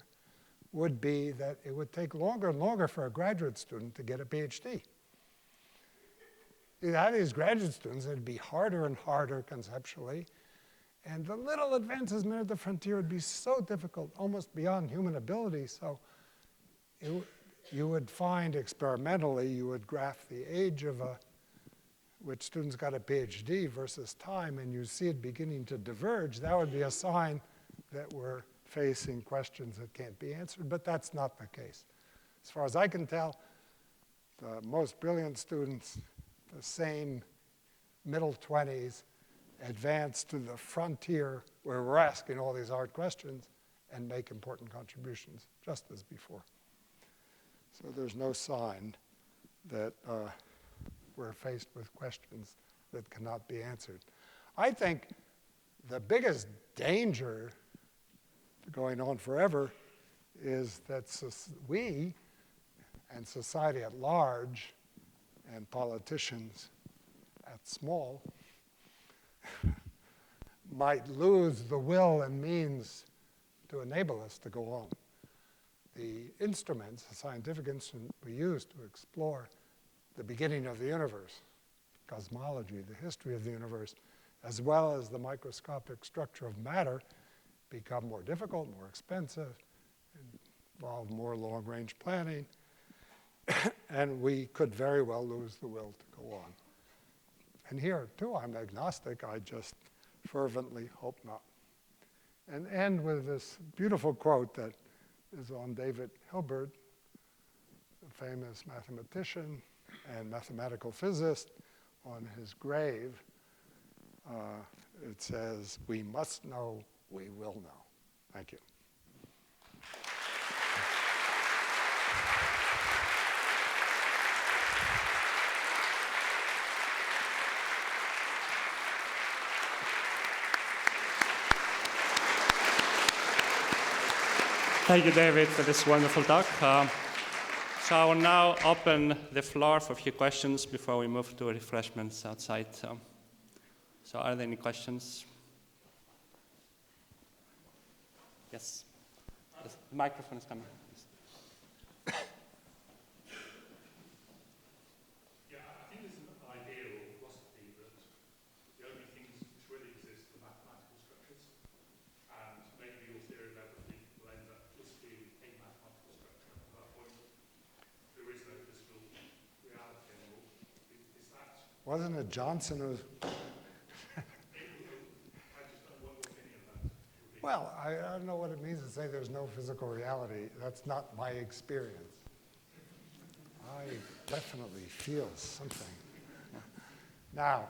would be that it would take longer and longer for a graduate student to get a PhD. You'd have these graduate students, it'd be harder and harder conceptually, and the little advances made at the frontier would be so difficult, almost beyond human ability. So you would find experimentally, you would graph the age of which students got a PhD versus time, and you see it beginning to diverge. That would be a sign that we're facing questions that can't be answered, but that's not the case. As far as I can tell, the most brilliant students, the same middle 20s, advance to the frontier where we're asking all these hard questions and make important contributions, just as before. So there's no sign that we're faced with questions that cannot be answered. I think the biggest danger going on forever is that we and society at large and politicians at small might lose the will and means to enable us to go on. The instruments, the scientific instrument we use to explore the beginning of the universe, cosmology, the history of the universe, as well as the microscopic structure of matter, become more difficult, more expensive, involve more long-range planning, and we could very well lose the will to go on. And here, too, I'm agnostic. I just fervently hope not. And end with this beautiful quote that is on David Hilbert, the famous mathematician and mathematical physicist. On his grave, it says, "We must know, we will know." Thank you. Thank you, David, for this wonderful talk. So I will now open the floor for a few questions before we move to refreshments outside. So are there any questions? Yes. The microphone is coming. Yeah, I think there's an ideal philosophy that the only things which really exist are mathematical structures, and maybe your theory of everything will end up just being a mathematical structure. At that point, there is no physical reality anymore. Is that? Wasn't it Johnson who? Well, I don't know what it means to say there's no physical reality. That's not my experience. I definitely feel something. Now,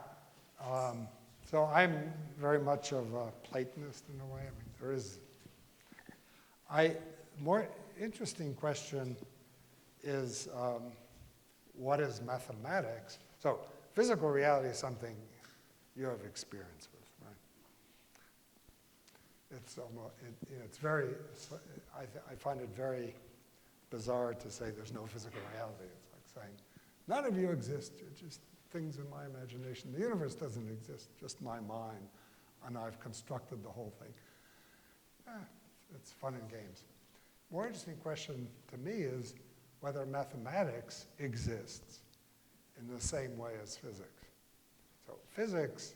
so I'm very much of a Platonist in a way. I mean, there is. More interesting question is what is mathematics? So physical reality is something you have experience with. it's almost, it's very, I find it very bizarre to say there's no physical reality. It's like saying, none of you exist, you're just things in my imagination. The universe doesn't exist, just my mind, and I've constructed the whole thing. It's fun and games. More interesting question to me is whether mathematics exists in the same way as physics. So physics,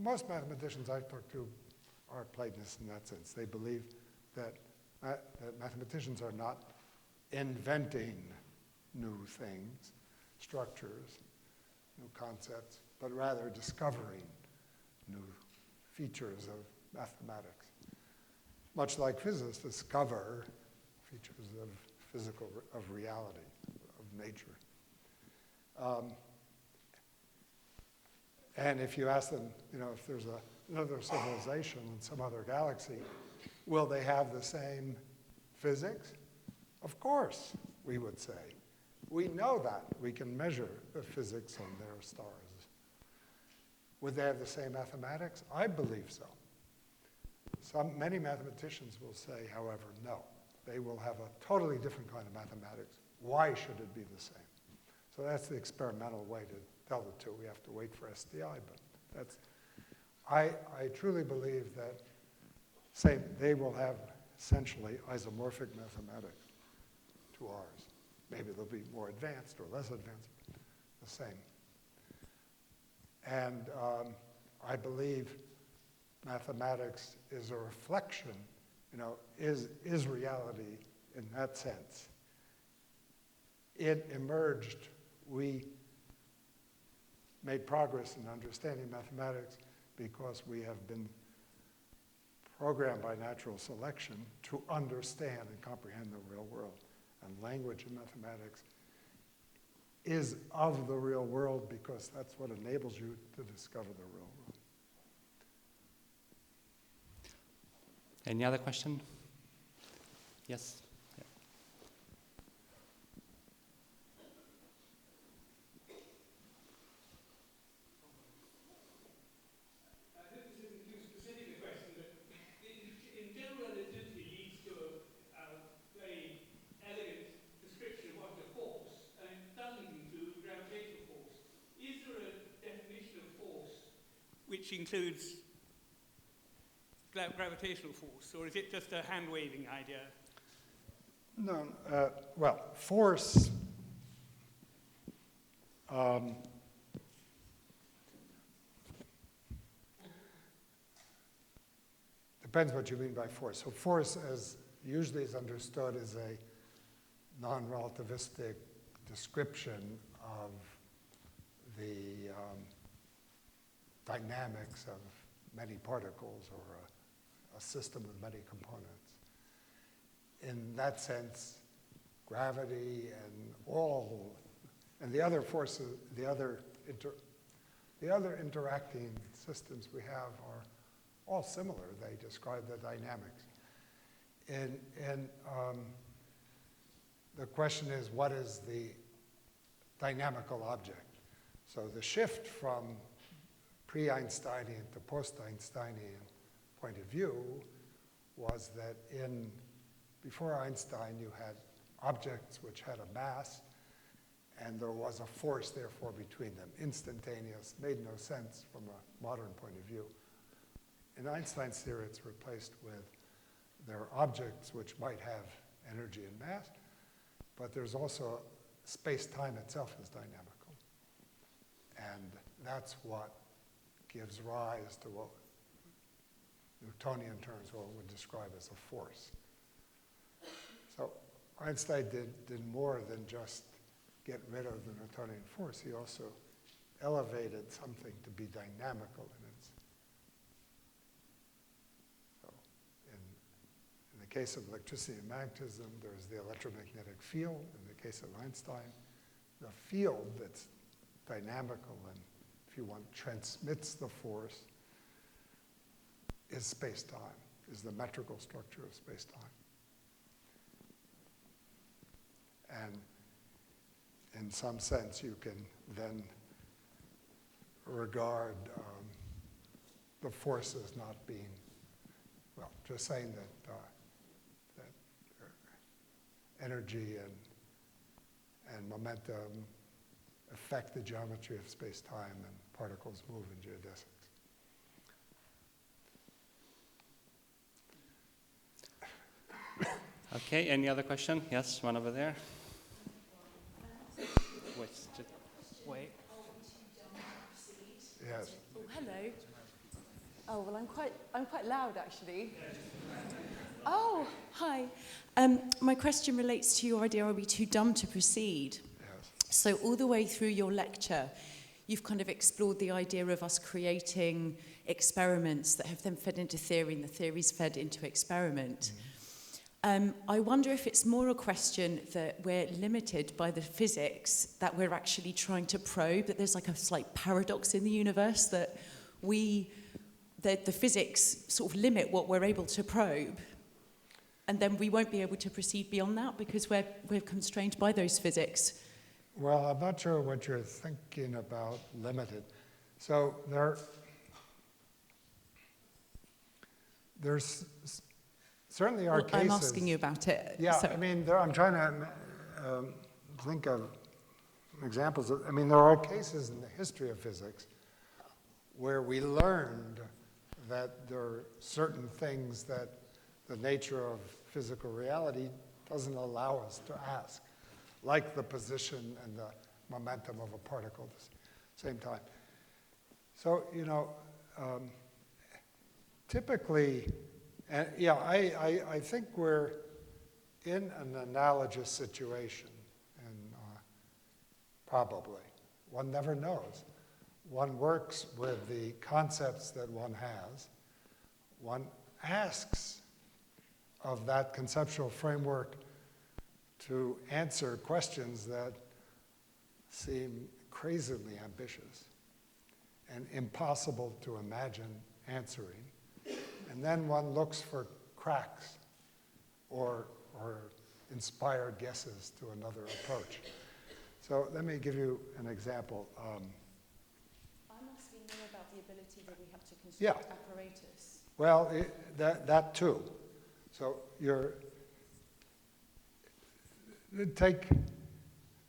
most mathematicians I've talked to are Platonists in that sense. They believe that mathematicians are not inventing new things, structures, new concepts, but rather discovering new features of mathematics. Much like physicists discover features of reality, of nature. And if you ask them, if there's another civilization in some other galaxy, will they have the same physics? Of course, we would say. We know that. We can measure the physics on their stars. Would they have the same mathematics? I believe so. Many mathematicians will say, however, no. They will have a totally different kind of mathematics. Why should it be the same? So that's the experimental way to tell the two. We have to wait for STI, but that's, I truly believe that they will have essentially isomorphic mathematics to ours. Maybe they'll be more advanced or less advanced, but the same. And I believe mathematics is a reflection, is reality in that sense. It emerged, we made progress in understanding mathematics because we have been programmed by natural selection to understand and comprehend the real world. And language in mathematics is of the real world because that's what enables you to discover the real world. Any other question? Yes. Yeah. I hope this isn't too specific a question, but in general relativity leads to a very elegant description of what is a force, and it doesn't include gravitational force. Is there a definition of force which includes gravitational force, or is it just a hand-waving idea? No, well, force, depends what you mean by force. So force, as usually is understood, is a non-relativistic description of the dynamics of many particles or a system with many components. In that sense, gravity and the other forces, the other interacting systems we have are all similar. They describe the dynamics. And the question is, what is the dynamical object? So the shift from pre-Einsteinian to post-Einsteinian point of view was that before Einstein, you had objects which had a mass, and there was a force, therefore, between them. Instantaneous, made no sense from a modern point of view. In Einstein's theory, it's replaced with there are objects which might have energy and mass, but there's also space-time itself is dynamical. And that's what gives rise to what Newtonian terms would describe as a force. So Einstein did more than just get rid of the Newtonian force. He also elevated something to be dynamical in its. So in the case of electricity and magnetism, there's the electromagnetic field. In the case of Einstein, the field that's dynamical and, if you want, transmits the force is space-time, is the metrical structure of space-time. And in some sense, you can then regard the force as not being well, just saying that, energy and momentum affect the geometry of space-time, and particles move in geodesics. Okay, any other question? Yes, one over there. Wait. Yes. Oh, hello. Oh, well, I'm quite loud, actually. Oh, hi. My question relates to your idea, are we too dumb to proceed? Yes. So all the way through your lecture, you've kind of explored the idea of us creating experiments that have then fed into theory, and the theory's fed into experiment. I wonder if it's more a question that we're limited by the physics that we're actually trying to probe, that there's like a slight paradox in the universe, that the physics sort of limit what we're able to probe, and then we won't be able to proceed beyond that because we're constrained by those physics. Well, I'm not sure what you're thinking about limited. So there's certainly are cases. I'm asking you about it. Yeah, so. I mean, I'm trying to think of examples. I mean, there are cases in the history of physics where we learned that there are certain things that the nature of physical reality doesn't allow us to ask, like the position and the momentum of a particle at the same time. So, typically, I think we're in an analogous situation, and probably. One never knows. One works with the concepts that one has. One asks of that conceptual framework to answer questions that seem crazily ambitious and impossible to imagine answering. And then one looks for cracks or inspired guesses to another approach. So let me give you an example. I'm asking more about the ability that we have to construct apparatus. Well, that too. So take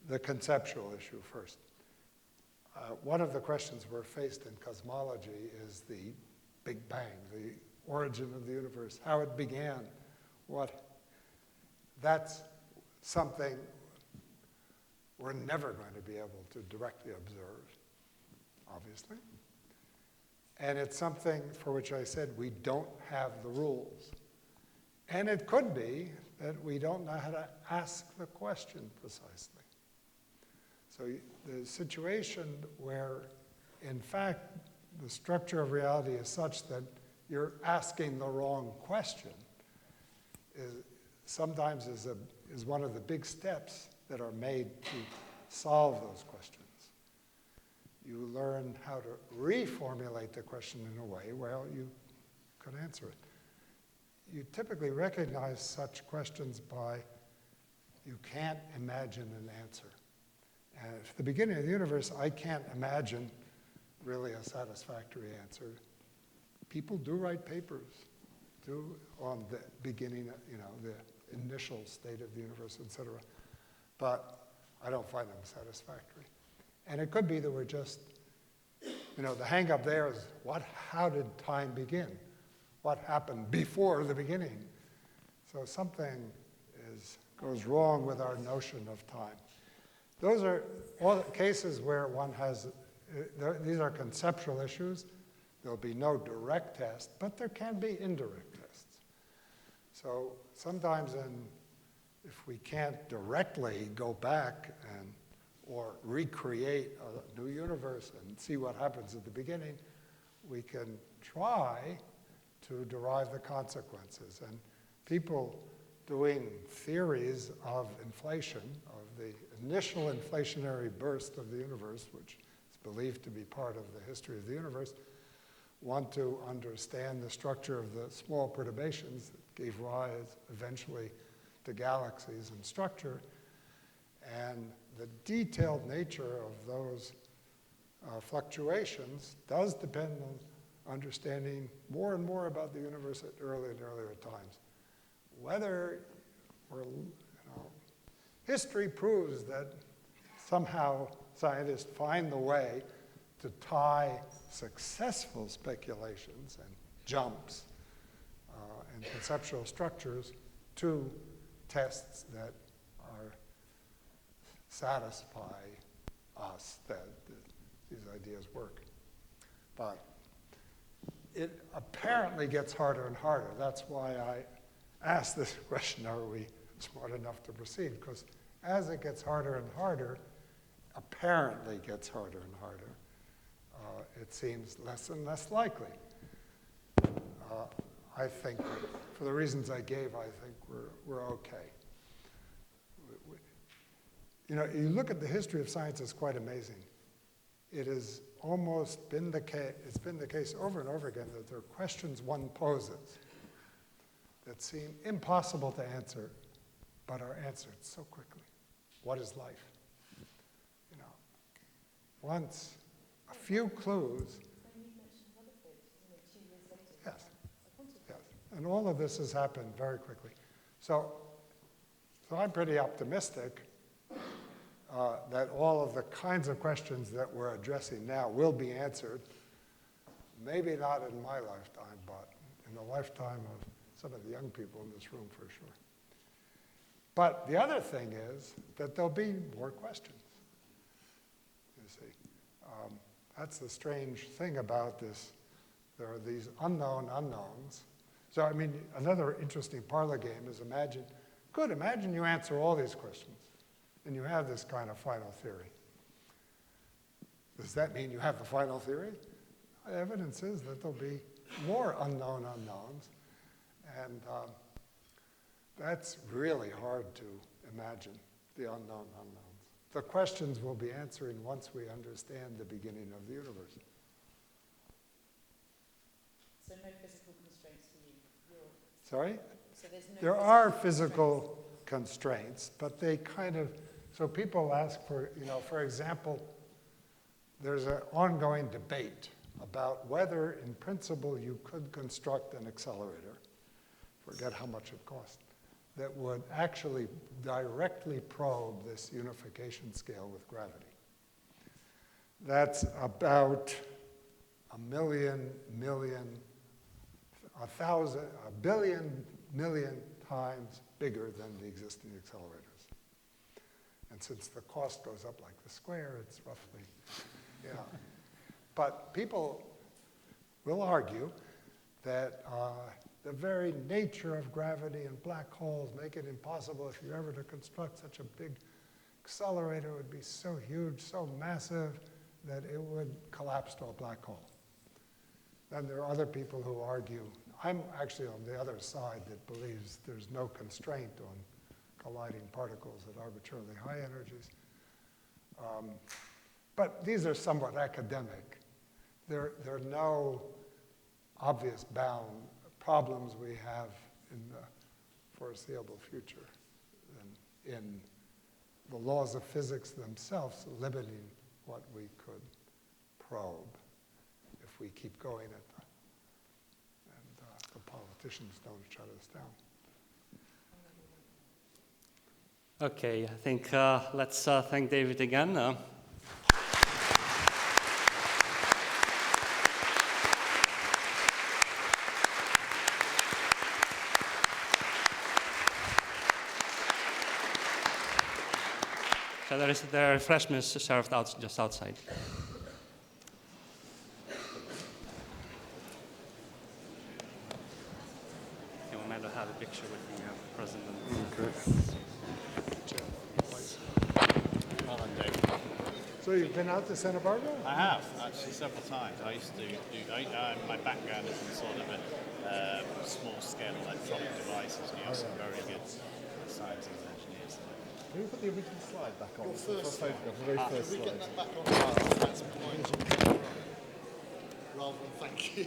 the conceptual issue first. One of the questions we're faced in cosmology is the Big Bang, the origin of the universe, how it began. That's something we're never going to be able to directly observe, obviously. And it's something for which I said we don't have the rules. And it could be that we don't know how to ask the question precisely. So the situation where, in fact, the structure of reality is such that you're asking the wrong question sometimes is one of the big steps that are made to solve those questions. You learn how to reformulate the question in a way where you could answer it. You typically recognize such questions by you can't imagine an answer. And at the beginning of the universe, I can't imagine really a satisfactory answer. People do write papers on the beginning, the initial state of the universe, et cetera. But I don't find them satisfactory. And it could be that we're just, the hang up there is how did time begin? What happened before the beginning? So something goes wrong with our notion of time. Those are all cases where one has, these are conceptual issues. There'll be no direct test, but there can be indirect tests. So sometimes if we can't directly go back or recreate a new universe and see what happens at the beginning, we can try to derive the consequences. And people doing theories of inflation, of the initial inflationary burst of the universe, which is believed to be part of the history of the universe, want to understand the structure of the small perturbations that gave rise eventually to galaxies and structure. And the detailed nature of those fluctuations does depend understanding more and more about the universe at earlier and earlier times. Whether we're, history proves that somehow scientists find the way to tie successful speculations and jumps and conceptual structures to tests that satisfy us that these ideas work. But it apparently gets harder and harder. That's why I asked this question, are we smart enough to proceed? Because as it gets harder and harder, apparently gets harder and harder, it seems less and less likely. I think, for the reasons I gave, I think we're okay. You look at the history of science, it's quite amazing. It has almost been the case, it's been the case over and over again that there are questions one poses that seem impossible to answer, but are answered so quickly. What is life? Once a few clues. When you mentioned Rutherford, 2 years later. Yes. Yes. And all of this has happened very quickly. So I'm pretty optimistic that all of the kinds of questions that we're addressing now will be answered, maybe not in my lifetime, but in the lifetime of some of the young people in this room for sure. But the other thing is that there'll be more questions, you see. That's the strange thing about this. There are these unknown unknowns. So, I mean, another interesting parlor game is imagine you answer all these questions, and you have this kind of final theory. Does that mean you have the final theory? The evidence is that there'll be more unknown unknowns, and that's really hard to imagine, the unknown unknowns. The questions we'll be answering once we understand the beginning of the universe. So no physical constraints for you? Sorry? So there's no there are physical constraints, but they kind of, so people ask for, for example, there's an ongoing debate about whether, in principle, you could construct an accelerator, forget how much it cost, that would actually directly probe this unification scale with gravity. That's about a billion million times bigger than the existing accelerators. And since the cost goes up like the square, it's roughly, But people will argue that the very nature of gravity and black holes make it impossible if you ever to construct such a big accelerator. It would be so huge, so massive, that it would collapse to a black hole. Then there are other people who argue, I'm actually on the other side that believes there's no constraint on colliding particles at arbitrarily high energies. But these are somewhat academic. There are no obvious bound problems we have in the foreseeable future in the laws of physics themselves limiting what we could probe if we keep going at the, and the politicians don't shut us down. Okay, I think let's thank David again. So there are refreshments served just outside. You want to have a picture with the president? Well done, David. So you've been out to Santa Barbara? I have, actually, several times. I used to do, my background is in sort of a small-scale electronic devices, and you have some very good scientists and engineers. Can you put the original slide back on? The first photograph, the very first slide. Can we get that back on? That's points rather than thank you.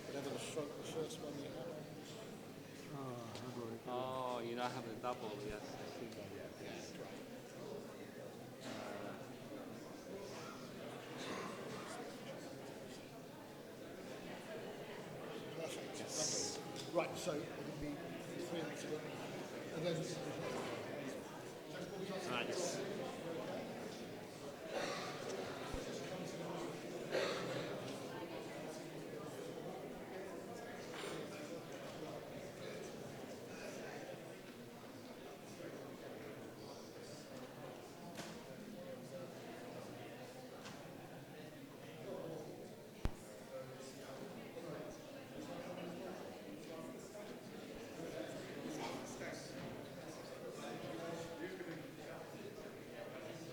Whatever the first one you had. Oh, you don't have the double, yes. I see. Right, so it'll be 3 accidentally. And then